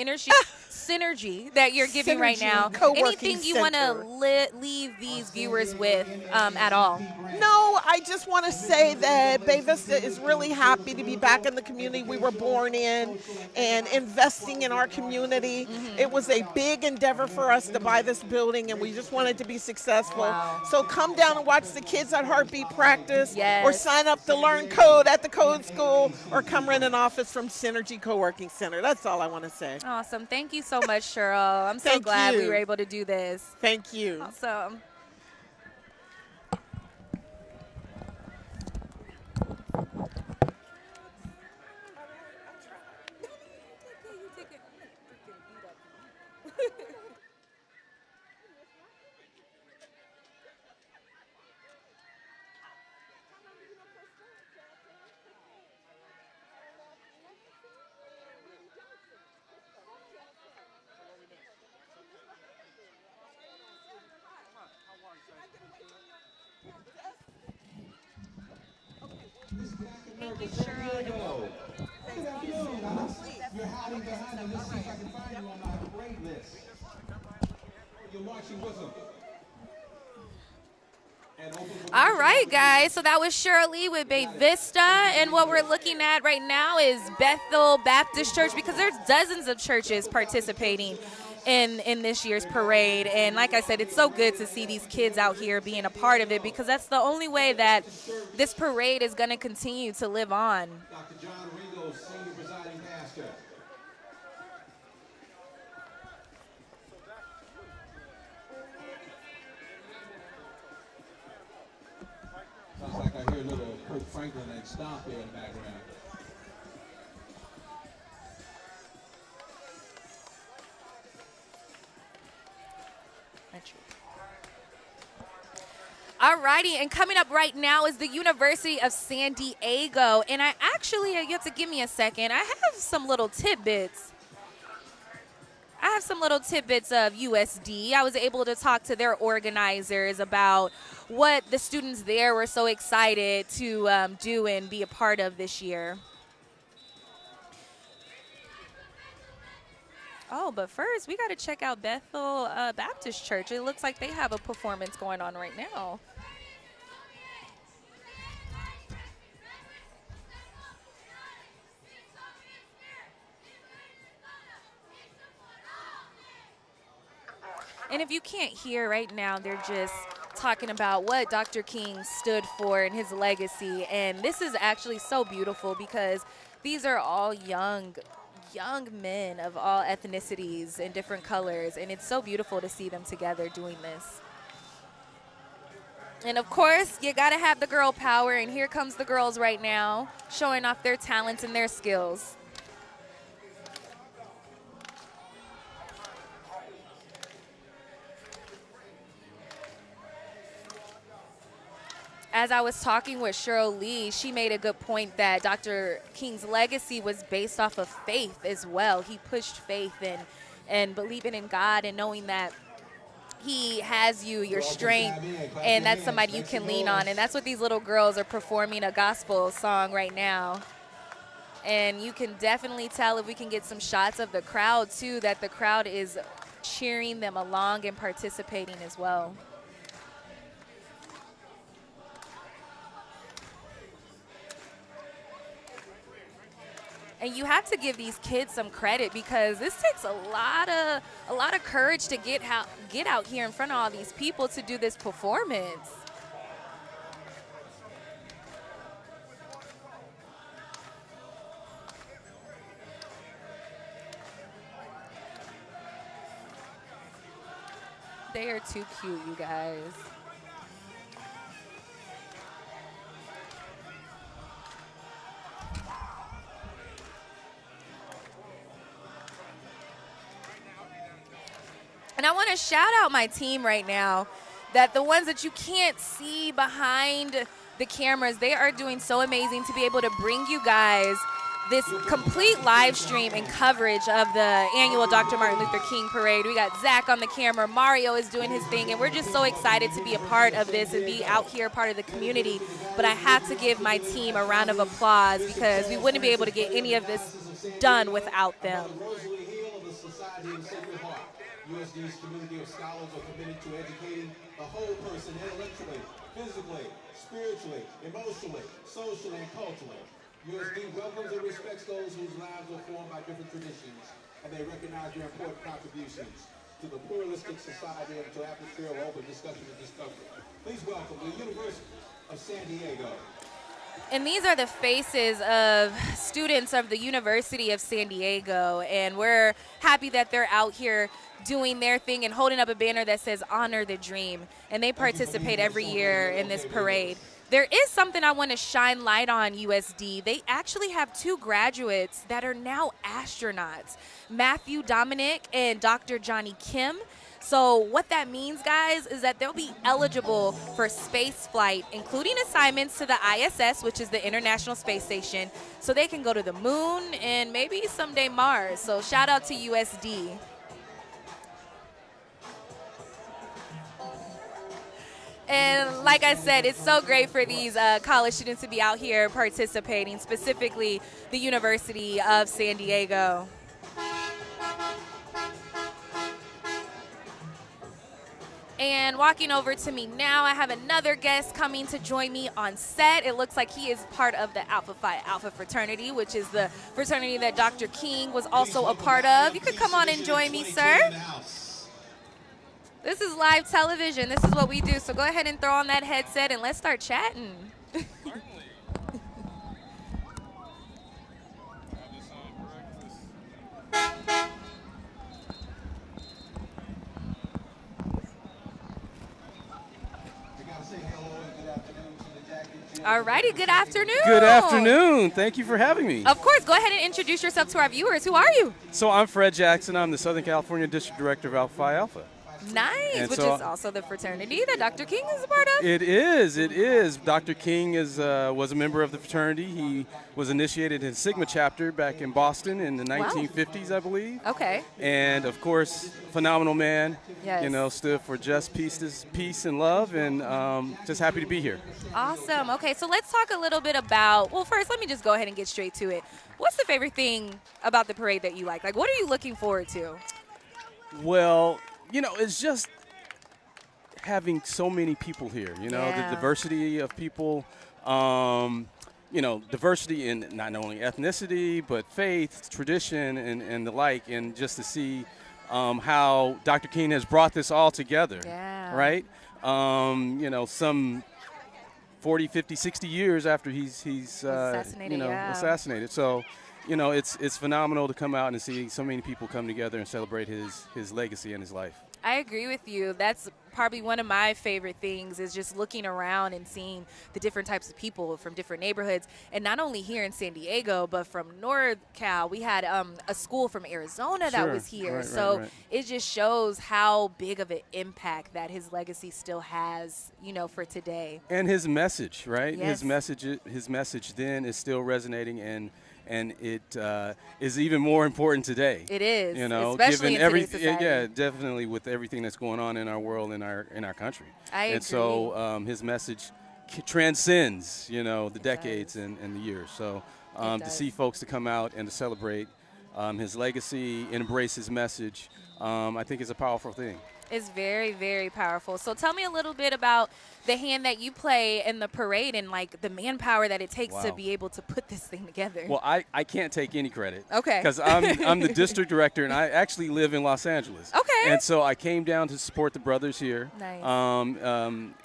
synergy that you're giving right Synergy now. Co-working Anything you want to leave these viewers with at all? No, I just want to say that Bay Vista is really happy to be back in the community we were born in and investing in our community. It was a big endeavor for us to buy this building, and we just wanted to be successful. Wow. So come down and watch the kids at Heartbeat practice, Yes. or sign up to learn code at the Code School, or come rent an office from Synergy Co-working Center. That's all I want to say. Awesome. Thank you so much, Cheryl. I'm so Thank glad we you. were able to do this. Thank you. Awesome. Thank you, Cheryl. Good afternoon, guys. You're hiding behind them. Let's see if I can find you on my parade list. You're marching with them. All right, guys. So that was Shirley with Bay Vista. And what we're looking at right now is Bethel Baptist Church, because there's dozens of churches participating in this year's parade. And like I said, it's so good to see these kids out here being a part of it, because that's the only way that this parade is going to continue to live on. Dr. John Ringo, senior presiding pastor. Sounds like I hear a little Kirk Franklin and Stomp there in the background. All righty, and coming up right now is the University of San Diego. And I actually, you have to give me a second, I have some little tidbits. of USD. I was able to talk to their organizers about what the students there were so excited to do and be a part of this year. Oh, but first, we got to check out Bethel Baptist Church. It looks like they have a performance going on right now. And if you can't hear right now, they're just talking about what Dr. King stood for and his legacy. And this is actually so beautiful because these are all young men of all ethnicities and different colors, and it's so beautiful to see them together doing this. And of course, you gotta have the girl power, and here comes the girls right now showing off their talents and their skills. As I was talking with Cheryl Lee, she made a good point that Dr. King's legacy was based off of faith as well. He pushed faith and believing in God and knowing that he has you, your strength, and that's somebody you can lean on. And that's what these little girls are performing, a gospel song right now. And you can definitely tell, if we can get some shots of the crowd too, that the crowd is cheering them along and participating as well. And you have to give these kids some credit, because this takes a lot of courage to get out here in front of all these people to do this performance. They are too cute, you guys. And I want to shout out my team right now, that the ones that you can't see behind the cameras, they are doing so amazing to be able to bring you guys this complete live stream and coverage of the annual Dr. Martin Luther King Parade. We got Zach on the camera, Mario is doing his thing, and we're just so excited to be a part of this and be out here part of the community. But I have to give my team a round of applause, because we wouldn't be able to get any of this done without them. USD's community of scholars are committed to educating the whole person intellectually, physically, spiritually, emotionally, socially, and culturally. USD welcomes and respects those whose lives are formed by different traditions, and they recognize their important contributions to the pluralistic society and to atmosphere of open discussion and discovery. Please welcome the University of San Diego. And these are the faces of students of the University of San Diego, and we're happy that they're out here doing their thing and holding up a banner that says "Honor the Dream," and they participate every year in this parade. There is something I want to shine light on, USD. They actually have 2 graduates that are now astronauts, Matthew Dominic and Dr. Johnny Kim. So what that means, guys, is that they'll be eligible for space flight, including assignments to the ISS, which is the International Space Station, so they can go to the moon and maybe someday Mars. So shout out to USD. And like I said, it's so great for these college students to be out here participating, specifically the University of San Diego. And walking over to me now, I have another guest coming to join me on set. It looks like he is part of the Alpha Phi Alpha fraternity, which is the fraternity that Dr. King was also a part of. You could come on and join me, sir. This is live television. This is what we do. So go ahead and throw on that headset and let's start chatting. All righty, good afternoon. Good afternoon. Thank you for having me. Of course, go ahead and introduce yourself to our viewers. Who are you? So I'm Fred Jackson. I'm the Southern California District Director of Alpha Phi Alpha. Nice, which is also the fraternity that Dr. King is a part of. It is. Dr. King was a member of the fraternity. He was initiated in Sigma chapter back in Boston in the 1950s, I believe. Okay. And of course, phenomenal man. Yes. You know, stood for just peace and love, and just happy to be here. Awesome. Okay, so let's talk a little bit about, well, first, let me just go ahead and get straight to it. What's the favorite thing about the parade that you like? Like, what are you looking forward to? Well, you know, it's just having so many people here, you know, the diversity of people, you know, diversity in not only ethnicity, but faith, tradition, and the like, and just to see how Dr. King has brought this all together, right? You know, some 40, 50, 60 years after he's assassinated, you know, assassinated. So, you know, it's phenomenal to come out and see so many people come together and celebrate his legacy and his life. I agree with you. That's probably one of my favorite things, is just looking around and seeing the different types of people from different neighborhoods. And not only here in San Diego, but from NorCal. We had a school from Arizona that was here. Right. It just shows how big of an impact that his legacy still has, you know, for today. And his message, right? Yes. His message then is still resonating, and and it is even more important today. It is, you know, especially given in today's society. yeah, definitely with everything that's going on in our world, in our country. I and agree. so his message transcends, you know, the decades and the years. So to see folks to come out and to celebrate his legacy, embrace his message, I think is a powerful thing. It's very, very powerful. So tell me a little bit about the hand that you play in the parade and like the manpower that it takes to be able to put this thing together. Well, I can't take any credit. Okay. Because I'm the district director, and I actually live in Los Angeles. Okay. And so I came down to support the brothers here. Nice.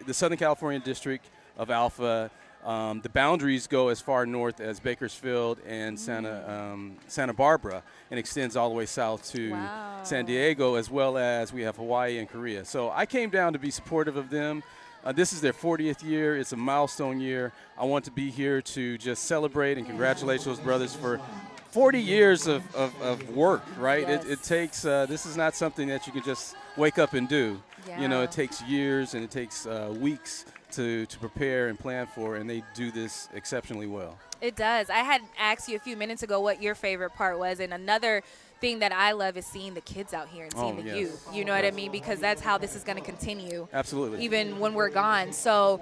The Southern California district of Alpha. The boundaries go as far north as Bakersfield and Santa Barbara, and extends all the way south to San Diego, as well as we have Hawaii and Korea. So I came down to be supportive of them. This is their 40th year. It's a milestone year. I want to be here to just celebrate and congratulate those brothers for 40 years of work, right? Yes. It takes, this is not something that you can just wake up and do. You know, it takes years and it takes weeks to prepare and plan for, and they do this exceptionally well. It does. I had asked you a few minutes ago what your favorite part was, and another thing that I love is seeing the kids out here and seeing the youth. You know what I mean? Because that's how this is going to continue. Absolutely. Even when we're gone. So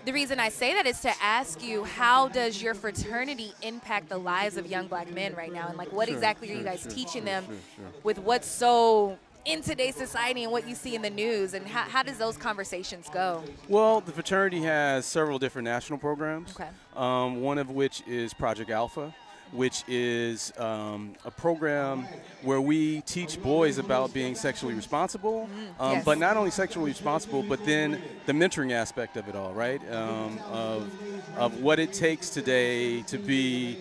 the reason I say that is to ask you, how does your fraternity impact the lives of young black men right now? And like, what exactly are you guys teaching them with what's so in today's society and what you see in the news, and how does those conversations go? Well, the fraternity has several different national programs. Okay. One of which is Project Alpha, which is a program where we teach boys about being sexually responsible, yes. but not only sexually responsible, but then the mentoring aspect of it all, right? Of what it takes today to be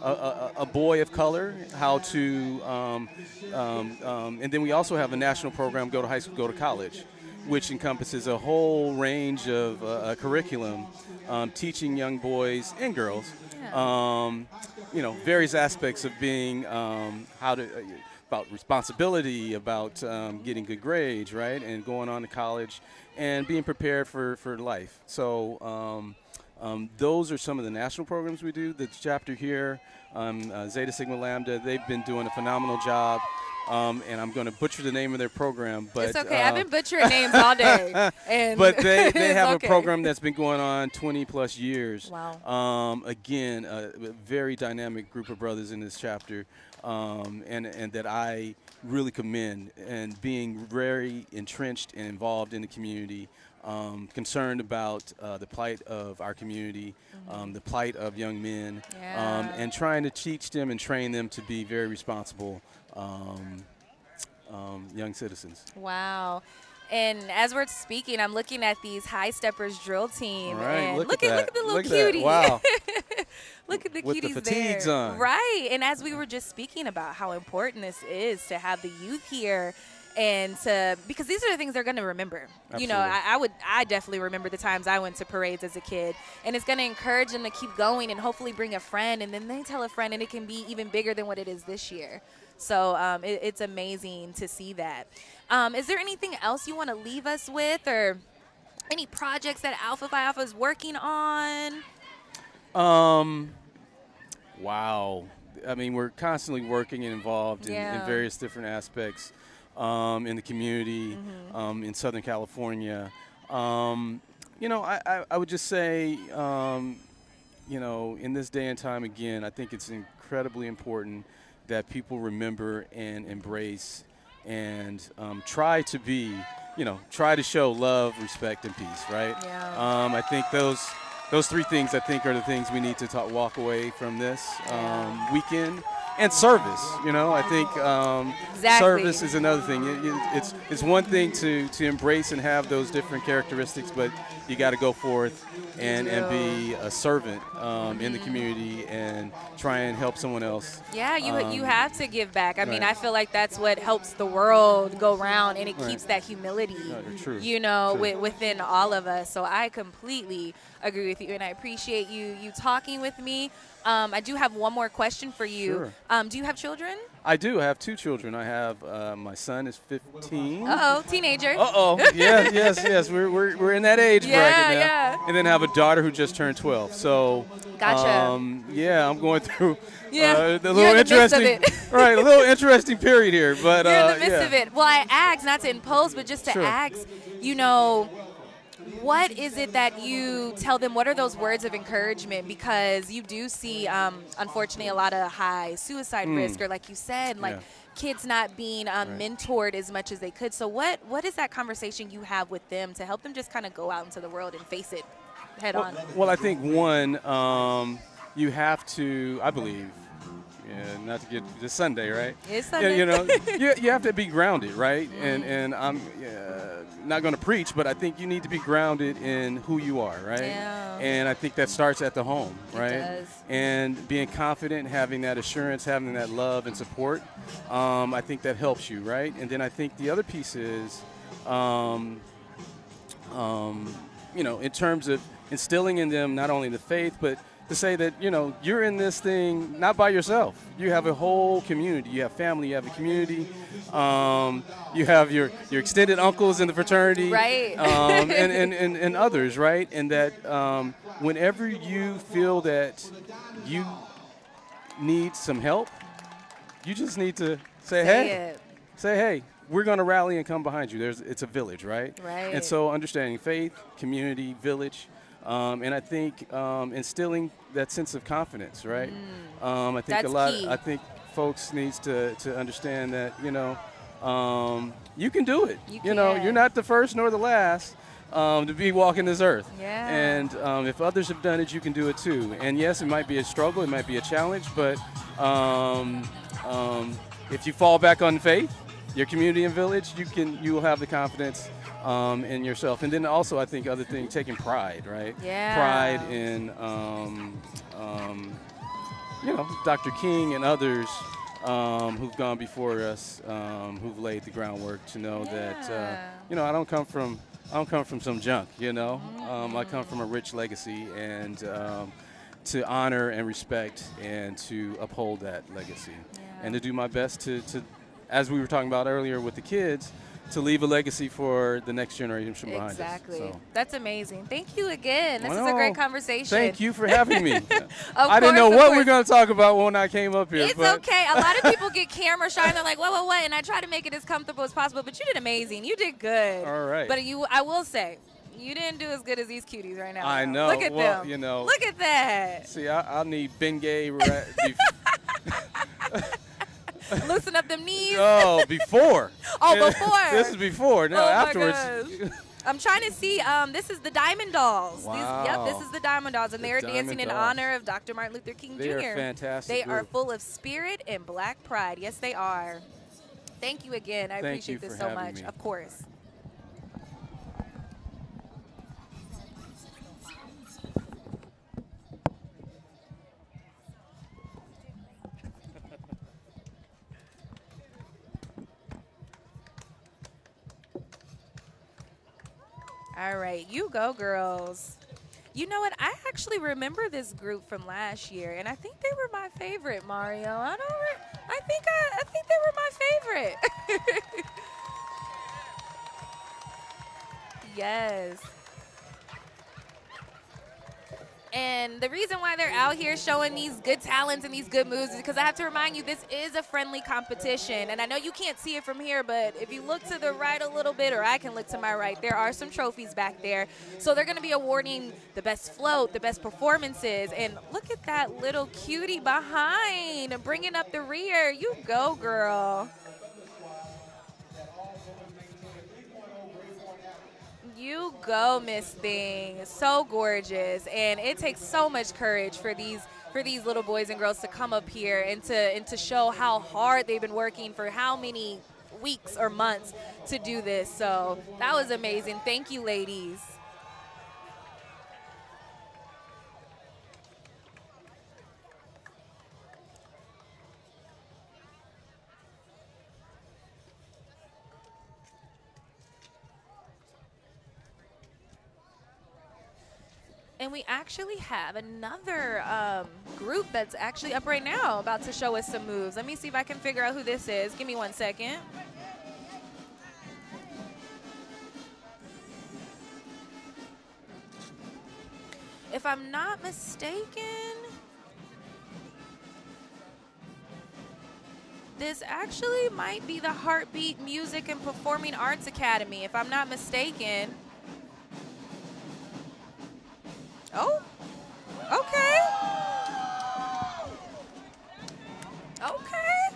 a boy of color, how to, and then we also have a national program, Go to High School, Go to College, which encompasses a whole range of curriculum, teaching young boys and girls, you know, various aspects of being, about responsibility, about getting good grades, right, and going on to college, and being prepared for life. So those are some of the national programs we do. The chapter here, Zeta Sigma Lambda, they've been doing a phenomenal job. And I'm going to butcher the name of their program, but it's okay. I've been butchering names all day. And but they have okay. a program that's been going on 20 plus years. Wow. Again, a very dynamic group of brothers in this chapter, and that I really commend, and being very entrenched and involved in the community. Concerned about the plight of our community, the plight of young men, and trying to teach them and train them to be very responsible young citizens. Wow. And as we're speaking, I'm looking at these High Steppers drill team. All right, and look at the little look cutie. Wow. Look at the With cuties the fatigues there. on. Right. And as we were just speaking about how important this is to have the youth here, and because these are the things they're going to remember. Absolutely. You know, I definitely remember the times I went to parades as a kid, and it's going to encourage them to keep going and hopefully bring a friend, and then they tell a friend, and it can be even bigger than what it is this year. So it's amazing to see that. Is there anything else you want to leave us with, or any projects that Alpha Phi Alpha is working on? Wow. I mean, we're constantly working and involved in various different aspects in the community, in Southern California. You know, I would just say, you know, in this day and time, again, I think it's incredibly important that people remember and embrace and try to be, you know, try to show love, respect, and peace, right? Yeah. I think those three things, I think, are the things we need to walk away from this weekend. And service, you know, I think exactly. Service is another thing. It's one thing to embrace and have those different characteristics, but you got to go forth and be a servant in the community and try and help someone else. Yeah, you have to give back. I mean, I feel like that's what helps the world go round, and it keeps that humility, you know, within all of us. So I completely agree with you, and I appreciate you talking with me. I do have one more question for you. Sure. Do you have children? I do have 2 children. I have my son is 15. Uh-oh, teenager. Uh-oh. Yes. We're in that age bracket now. Yeah. And then I have a daughter who just turned 12. So, Gotcha. yeah, I'm going through Yeah, the you're little in the midst of interesting, right? A little interesting period here, but You're in the midst yeah. of it. Well, I asked, not to impose, but just to Sure. ask, what is it that you tell them? What are those words of encouragement? Because you do see, unfortunately, a lot of high suicide risk, or like you said, like kids not being mentored as much as they could. So what is that conversation you have with them to help them just kind of go out into the world and face it head on? Well, I think one, you have to, I believe, not to get this Sunday, right? It's Sunday. You have to be grounded, right? And I'm not going to preach, but I think you need to be grounded in who you are, right? Yeah. And I think that starts at the home, right? It does. And being confident, having that assurance, having that love and support, I think that helps you, right? And then I think the other piece is, in terms of instilling in them not only the faith, but to say that, you're in this thing not by yourself. You have a whole community. You have family. You have a community. You have your extended uncles in the fraternity. Right. And others, right? And that whenever you feel that you need some help, you just need to say hey, we're going to rally and come behind you. It's a village, right? Right. And so understanding faith, community, village, and I think instilling that sense of confidence, right? I think That's a lot. key. I think folks needs to understand that you can do it. You're not the first nor the last to be walking this earth. Yeah. And if others have done it, you can do it too. And yes, it might be a struggle, it might be a challenge, but if you fall back on faith, your community and village, you will have the confidence in yourself. And then also, I think other thing, taking pride, right? Yeah. Pride in, Dr. King and others who've gone before us, who've laid the groundwork to know that, I don't come from some junk, I come from a rich legacy, and to honor and respect and to uphold that legacy, and to do my best to, as we were talking about earlier with the kids, to leave a legacy for the next generation behind us. Exactly. So. That's amazing. Thank you again. This is a great conversation. Thank you for having me. I didn't know what we were going to talk about when I came up here. It's okay. A lot of people get camera shy and they're like, what? And I try to make it as comfortable as possible, but you did amazing. You did good. All right. But I will say, you didn't do as good as these cuties right now. I know. Look at them. Look at that. See, I'll need Bengay. Loosen up them knees. Oh, before. Before. This is before. Now, afterwards. I'm trying to see. This is the Diamond Dolls. Wow. This is the Diamond Dolls, and they're dancing in honor of Dr. Martin Luther King Jr. They are fantastic. They are full of spirit and black pride. Yes, they are. Thank you again. I appreciate this so much. Of course. All right, you go, girls. You know what? I actually remember this group from last year, and I think they were my favorite, Mario. I think they were my favorite. Yes. And the reason why they're out here showing these good talents and these good moves is because I have to remind you, this is a friendly competition. And I know you can't see it from here, but if you look to the right a little bit, or I can look to my right, there are some trophies back there. So they're going to be awarding the best float, the best performances. And look at that little cutie behind, bringing up the rear. You go, girl. You go, Miss Thing. So gorgeous. And it takes so much courage for these little boys and girls to come up here and to show how hard they've been working for how many weeks or months to do this. So that was amazing. Thank you, ladies. And we actually have another group that's actually up right now about to show us some moves. Let me see if I can figure out who this is. Give me 1 second. If I'm not mistaken, this actually might be the Heartbeat Music and Performing Arts Academy, if I'm not mistaken. Oh, okay. Okay.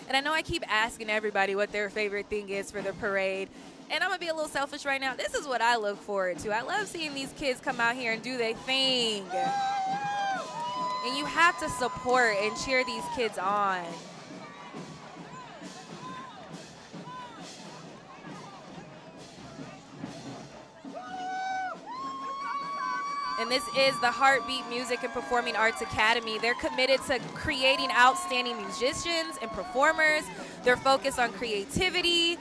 And I know I keep asking everybody what their favorite thing is for the parade. And I'm going to be a little selfish right now. This is what I look forward to. I love seeing these kids come out here and do their thing. And you have to support and cheer these kids on. And this is the Heartbeat Music and Performing Arts Academy. They're committed to creating outstanding musicians and performers. They're focused on creativity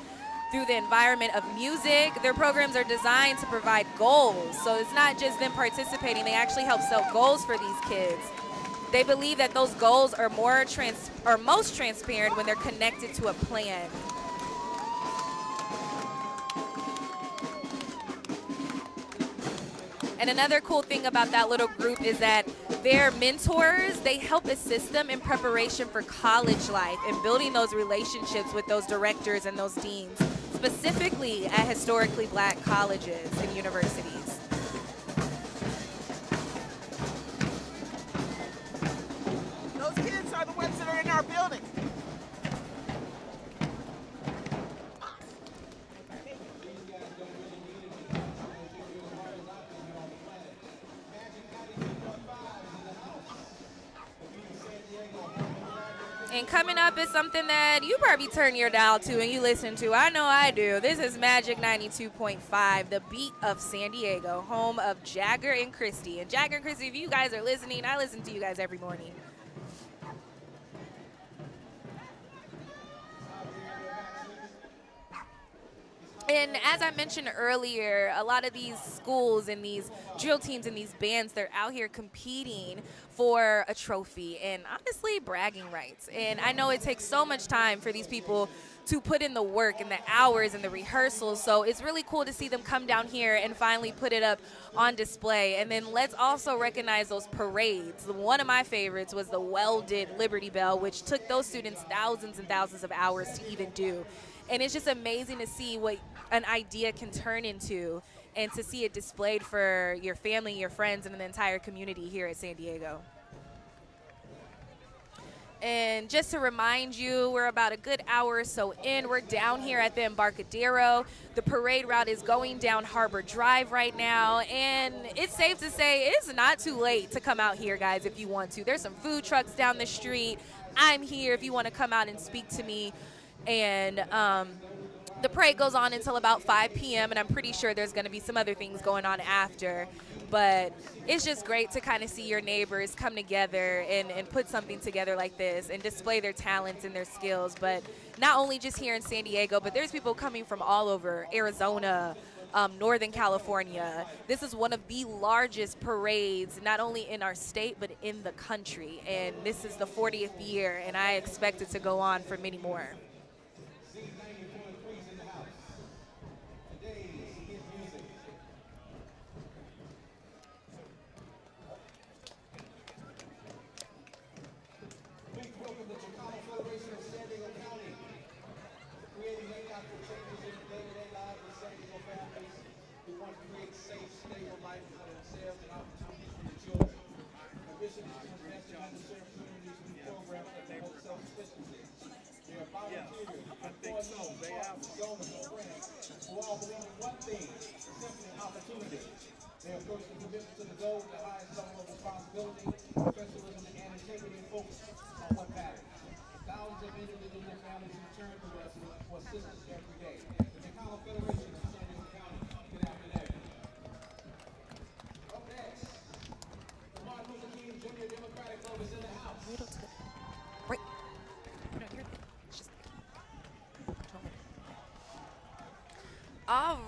through the environment of music. Their programs are designed to provide goals. So it's not just them participating, they actually help set goals for these kids. They believe that those goals are most transparent when they're connected to a plan. And another cool thing about that little group is that their mentors, they help assist them in preparation for college life and building those relationships with those directors and those deans, specifically at historically black colleges and universities. Those kids are the ones that are in our building. And coming up is something that you probably turn your dial to and you listen to. I know I do. This is Magic 92.5, the beat of San Diego, home of Jagger and Christy. And Jagger and Christy, if you guys are listening, I listen to you guys every morning. And as I mentioned earlier, a lot of these schools and these drill teams and these bands, they're out here competing for a trophy and honestly bragging rights. And I know it takes so much time for these people to put in the work and the hours and the rehearsals. So it's really cool to see them come down here and finally put it up on display. And then let's also recognize those parades. One of my favorites was the welded Liberty Bell, which took those students thousands and thousands of hours to even do. And it's just amazing to see what an idea can turn into and to see it displayed for your family, your friends, and the entire community here at San Diego. And just to remind you, we're about a good hour or so in. We're down here at the Embarcadero. The parade route is going down Harbor Drive right now. And it's safe to say it's not too late to come out here, guys, if you want to. There's some food trucks down the street. I'm here if you want to come out and speak to me. And the parade goes on until about 5 p.m. and I'm pretty sure there's going to be some other things going on after. But it's just great to kind of see your neighbors come together and put something together like this and display their talents and their skills. But not only just here in San Diego, but there's people coming from all over, Arizona, Northern California. This is one of the largest parades, not only in our state, but in the country. And this is the 40th year, and I expect it to go on for many more. They approach the commitment to the goal with the highest level of responsibility, professionalism, and integrity and focus on what matters. Thousands of individuals and families who turn to us for assistance every day. The Chicano Federation of San Diego County. Good afternoon. Up next, the Martin Luther King Jr. Democratic Club is in the house.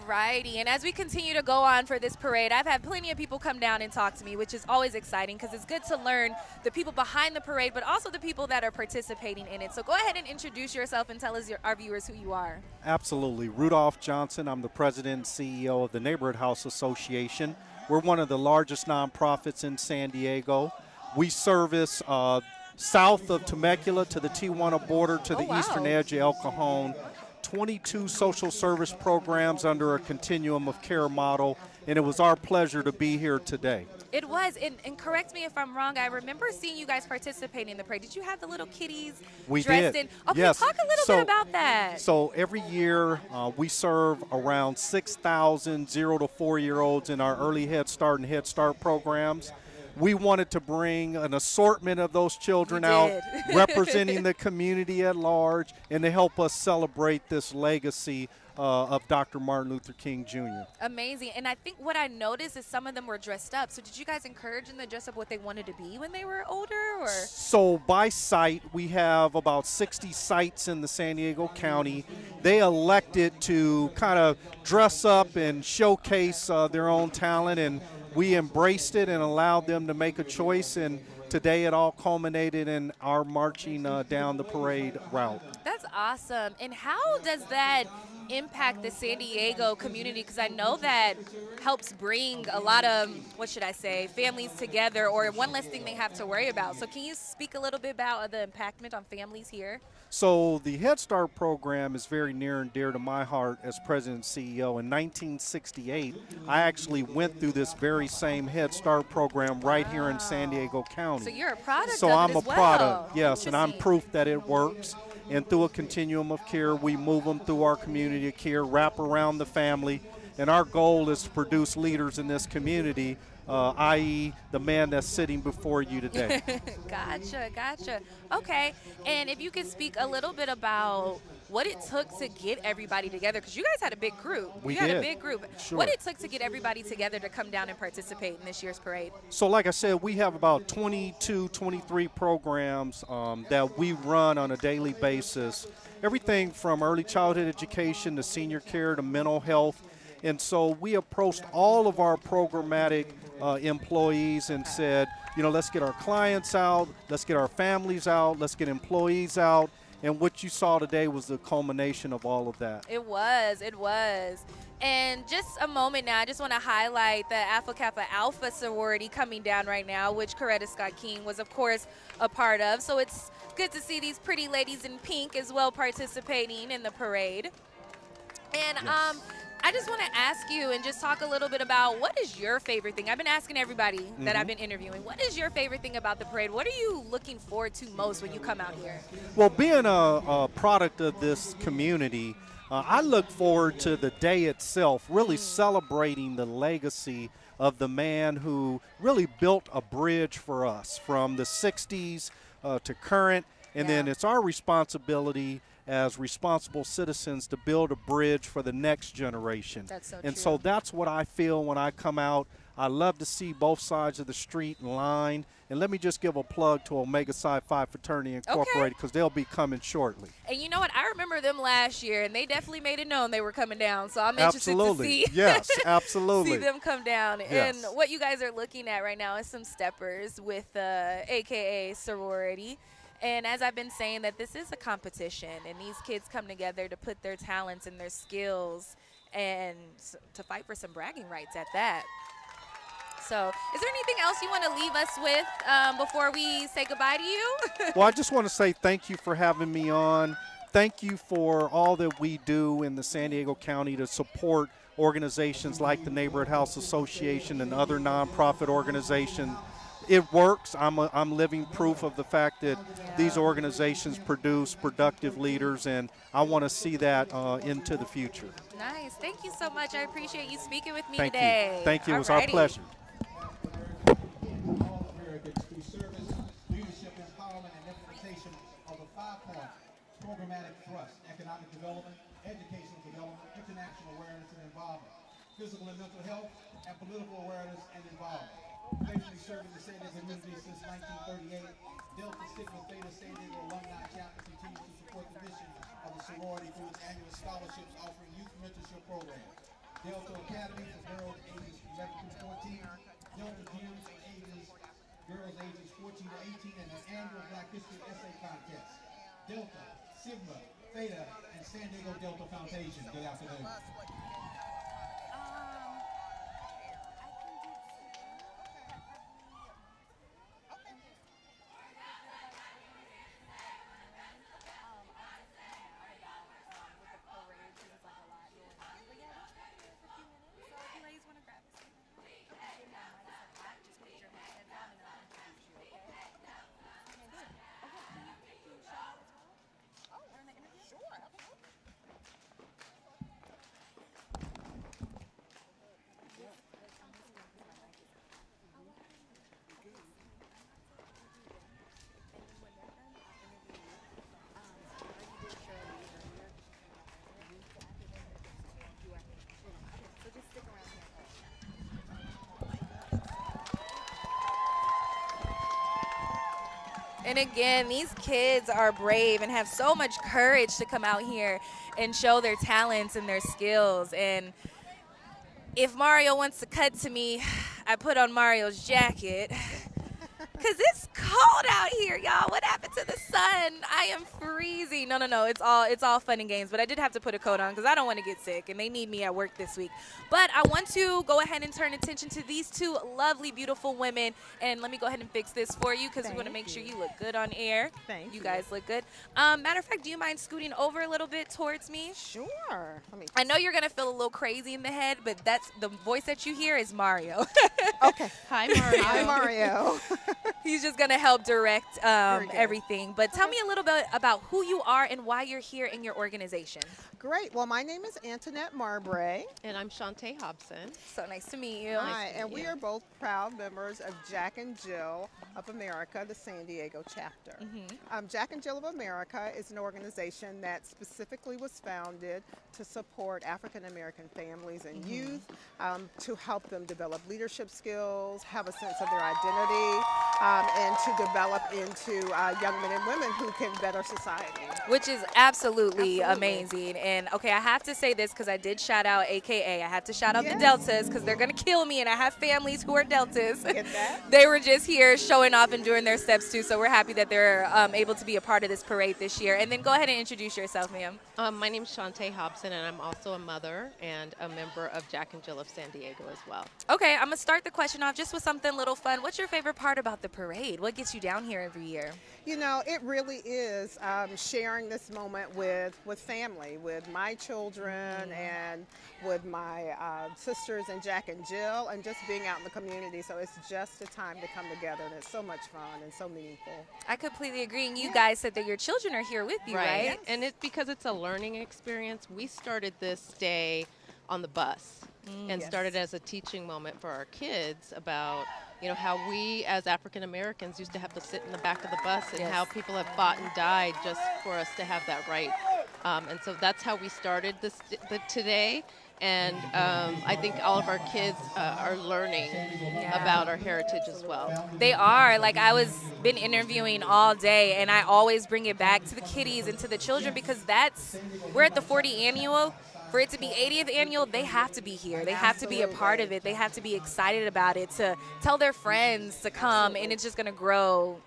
righty, and as we continue to go on for this parade, I've had plenty of people come down and talk to me, which is always exciting because it's good to learn the people behind the parade, but also the people that are participating in it. So go ahead and introduce yourself and tell us, our viewers, who you are. Absolutely. Rudolph Johnson. I'm the president and CEO of the Neighborhood House Association. We're one of the largest nonprofits in San Diego. We service south of Temecula to the Tijuana border to the eastern edge of El Cajon. 22 social service programs under a continuum of care model, and it was our pleasure to be here today. It was, and correct me if I'm wrong, I remember seeing you guys participating in the parade. Did you have the little kitties dressed in? Okay, yes. Talk a little bit about that. So every year we serve around 6,000 0 to 4-year-olds in our early Head Start and Head Start programs. We wanted to bring an assortment of those children out, representing the community at large, and to help us celebrate this legacy of Dr. Martin Luther King Jr. Amazing. And I think what I noticed is some of them were dressed up. So did you guys encourage them to dress up what they wanted to be when they were older? Or? So by site, we have about 60 sites in the San Diego County. They elected to kind of dress up and showcase their own talent, and we embraced it and allowed them to make a choice, and today it all culminated in our marching down the parade route. That's awesome. And how does that impact the San Diego community? Because I know that helps bring a lot of, what should I say, families together, or one less thing they have to worry about. So can you speak a little bit about the impactment on families here? So the Head Start program is very near and dear to my heart as president and CEO. In 1968, I actually went through this very same Head Start program right here in San Diego County. So you're a product So of I'm it a as well. product, yes, and I'm proof that it works. And through a continuum of care, we move them through our community of care, wrap around the family, and our goal is to produce leaders in this community, i.e. the man that's sitting before you today. Gotcha. Okay, and if you could speak a little bit about what it took to get everybody together, because you guys had a big group. We had did. a big group. Sure. What it took to get everybody together to come down and participate in this year's parade? So like I said, we have about 22, 23 programs that we run on a daily basis. Everything from early childhood education to senior care to mental health. And so we approached all of our programmatic employees and said, you know, let's get our clients out, let's get our families out, let's get employees out. And what you saw today was the culmination of all of that. It was. And just a moment now, I just want to highlight the Alpha Kappa Alpha sorority coming down right now, which Coretta Scott King was, of course, a part of. So it's good to see these pretty ladies in pink as well participating in the parade. And I just want to ask you and just talk a little bit about, what is your favorite thing? I've been asking everybody that I've been interviewing, what is your favorite thing about the parade? What are you looking forward to most when you come out here? Well, being a product of this community, I look forward to the day itself, really celebrating the legacy of the man who really built a bridge for us from the 60s to current, and then it's our responsibility as responsible citizens to build a bridge for the next generation. That's so and true. so that's what I feel when I come out. I love to see both sides of the street in line. And let me just give a plug to Omega Psi Phi Fraternity Incorporated, because they'll be coming shortly. And you know what? I remember them last year, and they definitely made it known they were coming down. So I'm interested to see. Yes, absolutely. See them come down. Yes. And what you guys are looking at right now is some steppers with AKA sorority. And as I've been saying, that this is a competition, and these kids come together to put their talents and their skills and to fight for some bragging rights at that. So is there anything else you want to leave us with before we say goodbye to you? Well, I just want to say thank you for having me on. Thank you for all that we do in the San Diego County to support organizations like the Neighborhood House Association and other nonprofit organizations. It works. I'm living proof of the fact that these organizations produce productive leaders, and I want to see that into the future. Nice. Thank you so much. I appreciate you speaking with me Thank today. you. Thank you. It was our pleasure. All Americans through service, leadership, empowerment, and implementation of the 5 points: programmatic thrust, economic development, educational development, international awareness and involvement, physical and mental health, and political awareness and involvement. Faithfully serving the San Diego community since 1938, Delta Sigma Theta San Diego Alumni Chapter continues to support the mission of the sorority through its annual scholarships offering youth mentorship programs. Delta Academy for girls ages 11 to 14, Delta Gym for girls ages 14 to 18, and the annual Black History Essay Contest. Delta, Sigma, Theta, and San Diego Delta Foundation. Good afternoon. And again, these kids are brave and have so much courage to come out here and show their talents and their skills. And if Mario wants to cut to me, I put on Mario's jacket. Because it's cold out here, y'all. What happened to the sun? I am freezing. No. It's all fun and games. But I did have to put a coat on because I don't want to get sick. And they need me at work this week. But I want to go ahead and turn attention to these two lovely, beautiful women. And let me go ahead and fix this for you because we want to make sure you look good on air. Thank you. You guys look good. Matter of fact, do you mind scooting over a little bit towards me? Sure. I know you're going to feel a little crazy in the head, but that's the voice that you hear is Mario. Okay. Hi, Mario. Hi, Mario. He's just going to help direct everything. But tell me a little bit about who you are and why you're here in your organization. Great. Well, my name is Antoinette Marbre. And I'm Shantae Hobson. So nice to meet you. Hi, and we are both proud members of Jack and Jill of America, the San Diego chapter. Jack and Jill of America is an organization that specifically was founded to support African American families and youth, to help them develop leadership skills, have a sense of their identity, and to develop into young men and women who can better society. Which is absolutely amazing. And okay, I have to say this because I did shout out AKA. I have to shout out the Deltas because they're going to kill me, and I have families who are Deltas. Get that? They were just here showing off and doing their steps too, so we're happy that they're able to be a part of this parade this year. And then go ahead and introduce yourself, ma'am. My name is Shantae Hobson, and I'm also a mother and a member of Jack and Jill of San Diego as well. Okay, I'm going to start the question off just with something a little fun. What's your favorite part about the parade? What gets you down here every year? You know, it really is sharing this moment with family, with my children and with my sisters and Jack and Jill, and just being out in the community. So it's just a time to come together, and it's so much fun and so meaningful. I completely agree. And you guys said that your children are here with you, right? Yes. And because it's a learning experience, we started this day on the bus and started as a teaching moment for our kids about, you know, how we as African Americans used to have to sit in the back of the bus, and how people have fought and died just for us to have that right. And so that's how we started today. And I think all of our kids are learning about our heritage as well. They are. Like, been interviewing all day, and I always bring it back to the kiddies and to the children because we're at the 40th annual. For it to be 80th annual, they have to be here. They have to be a part of it. They have to be excited about it, to tell their friends to come, and it's just going to grow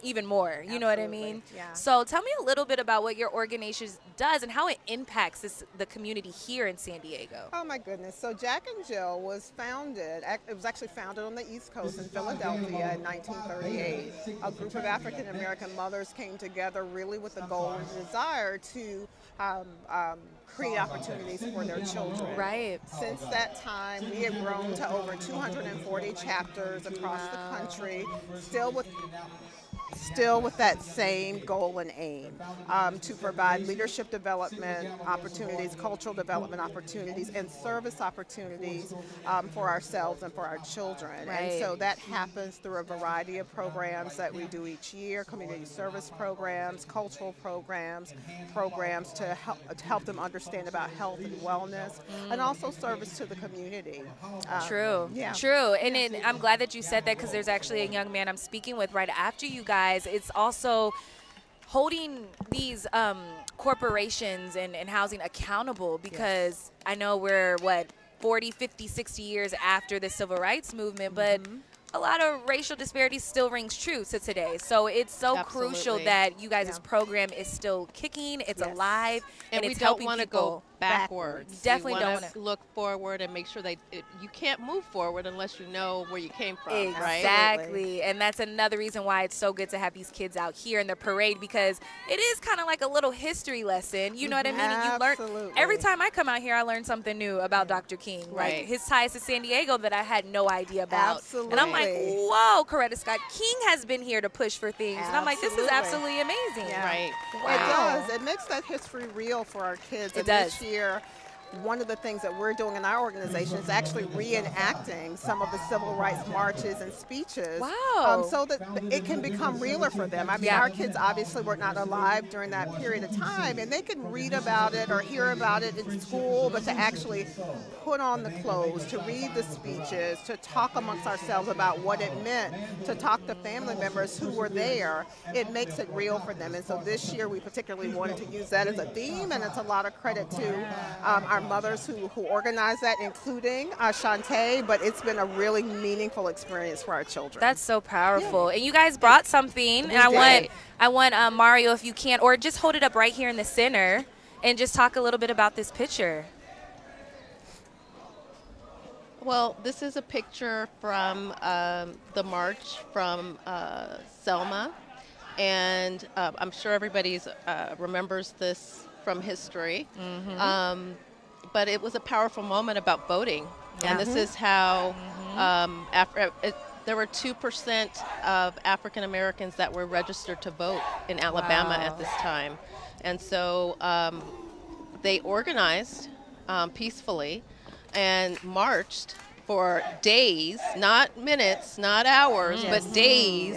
even more. You know what I mean? Yeah. So tell me a little bit about what your organization does and how it impacts the community here in San Diego. Oh my goodness. So Jack and Jill was founded, it was actually founded on the East Coast in Philadelphia in 1938. A group of African American mothers came together really with the goal and desire to create opportunities for their children. Right. Since that time, we have grown to over 240 chapters across the country, still with that same goal and aim, to provide leadership development opportunities, cultural development opportunities, and service opportunities for ourselves and for our children. Right. And so that happens through a variety of programs that we do each year: community service programs, cultural programs to help them understand about health and wellness, and also service to the community. True. Yeah. True. And I'm glad that you said that because there's actually a young man I'm speaking with right after you guys. It's also holding these corporations and housing accountable because I know we're, 40, 50, 60 years after the civil rights movement, but a lot of racial disparities still rings true to today. So it's so crucial Absolutely. that you guys' program is still kicking, it's alive, And we it's don't helping want to people. go backwards. Definitely we don't want want to look forward and make sure you can't move forward unless you know where you came from, right? Exactly. And that's another reason why it's so good to have these kids out here in the parade, because it is kind of like a little history lesson. You know what I mean? And you learn every time I come out here, I learn something new about Dr. King. Right. Like his ties to San Diego that I had no idea about. Absolutely. And I'm like, whoa, Coretta Scott King has been here to push for things. And I'm like, this is absolutely amazing. Yeah. Right. Wow. It does. It makes that history real for our kids. It And does. This year, one of the things that we're doing in our organization is actually reenacting some of the civil rights marches and speeches. Wow. So that it can become realer for them. I mean, our kids obviously were not alive during that period of time, and they can read about it or hear about it in school, but to actually put on the clothes, to read the speeches, to talk amongst ourselves about what it meant, to talk to family members who were there, it makes it real for them. And so this year we particularly wanted to use that as a theme, and it's a lot of credit to our mothers who organized that, including Shantae, but it's been a really meaningful experience for our children. That's so powerful. And you guys brought something, and I want Mario, if you can, or just hold it up right here in the center and just talk a little bit about this picture. Well, this is a picture from the march from Selma, and I'm sure everybody remembers this from history. But it was a powerful moment about voting, and this is how there were 2% of African Americans that were registered to vote in Alabama at this time, and so they organized peacefully and marched for days, not minutes, not hours, but days,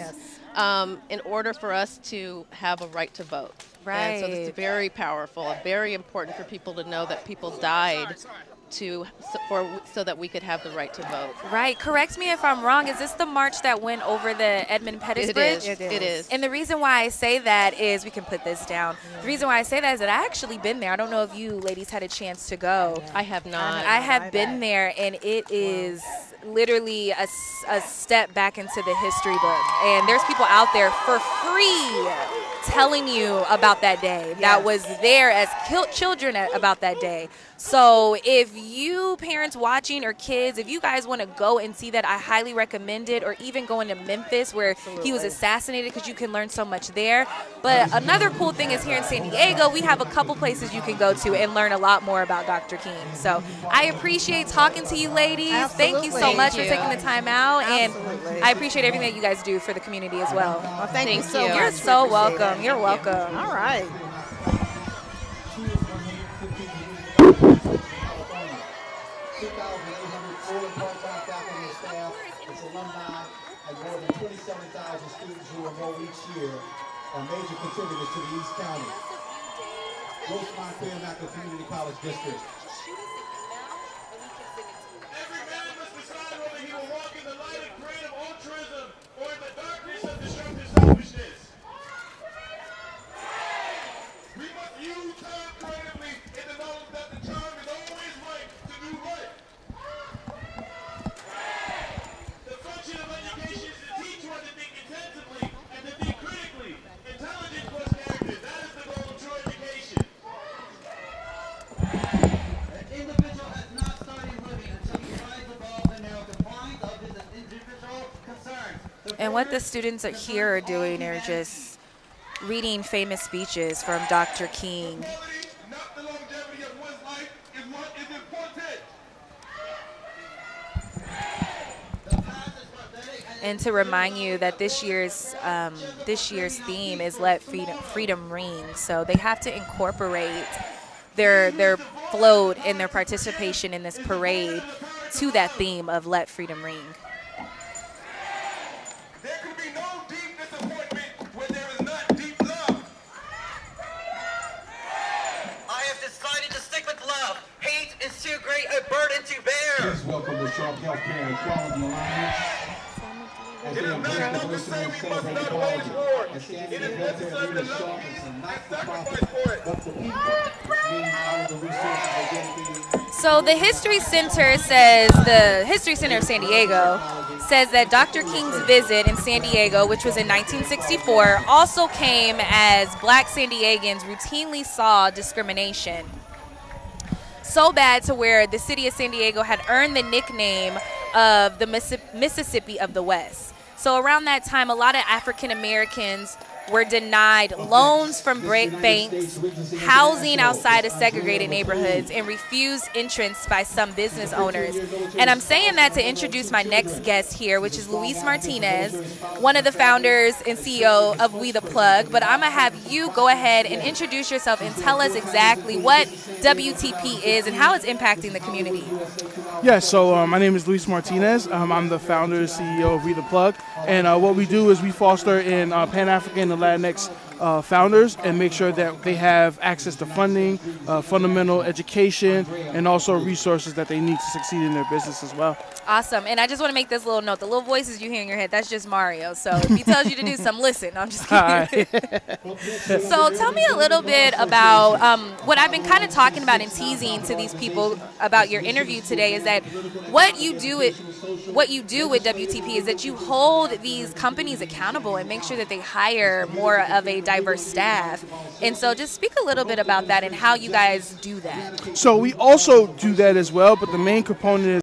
in order for us to have a right to vote. Right. And so this is very powerful and very important for people to know that people died so that we could have the right to vote. Right. Correct me if I'm wrong. Is this the march that went over the Edmund Pettus Bridge? It is. And the reason why I say that is, we can put this down. The reason why I say that is that I actually been there. I don't know if you ladies had a chance to go. I have not. I have been there, and it is literally a step back into the history book. And there's people out there for free telling you about that day that was there as children about that day. So if you parents watching or kids, if you guys want to go and see that, I highly recommend it, or even going to Memphis where he was assassinated, because you can learn so much there. But another cool thing is here in San Diego, we have a couple places you can go to and learn a lot more about Dr. King. So I appreciate talking to you ladies. Thank you so much for taking the time out. And I appreciate everything that you guys do for the community as well. Well, thank you so much. You're so welcome. You're welcome. All right. 2,800 full and part-time faculty and staff, its alumni, and more than 27,000 students who enroll each year are major contributors to the East County, Rosemont, Fairmacker Community College District. Every man must decide whether he will walk in the light and grain of altruism or in the darkness of destructive selfishness. We must use time creatively in the knowledge that the time is always right to do right. The function of education is to teach one to think intensively and to think critically. Intelligence plus character, that is the goal of true education. An individual has not started living until he rises above the narrow confines of his individual concerns. And what the students here are doing are just reading famous speeches from Dr. King. Not the longevity of one's life is what is important. And to remind you that this year's theme is Let Freedom Ring. So they have to incorporate their float and their participation in this parade to that theme of Let Freedom Ring. There can be no deep disappointment where there is not deep love. I have decided to stick with love. Hate is too great a burden to bear. Please welcome the Sharp Healthcare and Equality Alliance. As they embrace the mission of celebrating equality and standing together and leading Sharp is a not-for-profit, but the people, which means all of the resources are dedicated. So the History Center says, the History Center of San Diego says that Dr. King's visit in San Diego, which was in 1964, also came as black San Diegans routinely saw discrimination. So bad to where the city of San Diego had earned the nickname of the Mississippi of the West. So around that time, a lot of African Americans were denied loans from banks, housing outside of segregated neighborhoods, and refused entrance by some business owners. And I'm saying that to introduce my next guest here, which is Luis Martinez, one of the founders and CEO of We the Plug. But I'm going to have you go ahead and introduce yourself and tell us exactly what WTP is and how it's impacting the community. Yeah, so my name is Luis Martinez. I'm the founder and CEO of We the Plug. And what we do is we foster in Pan-African and Latinx founders and make sure that they have access to funding, fundamental education, and also resources that they need to succeed in their business as well. Awesome. And I just want to make this little note. The little voices you hear in your head, that's just Mario. So if he tells you to do something, listen. No, I'm just kidding. So tell me a little bit about what I've been kind of talking about and teasing to these people about your interview today is that what you do with WTP is that you hold these companies accountable and make sure that they hire more of a diverse staff. And so just speak a little bit about that and how you guys do that. So we also do that as well, but the main component is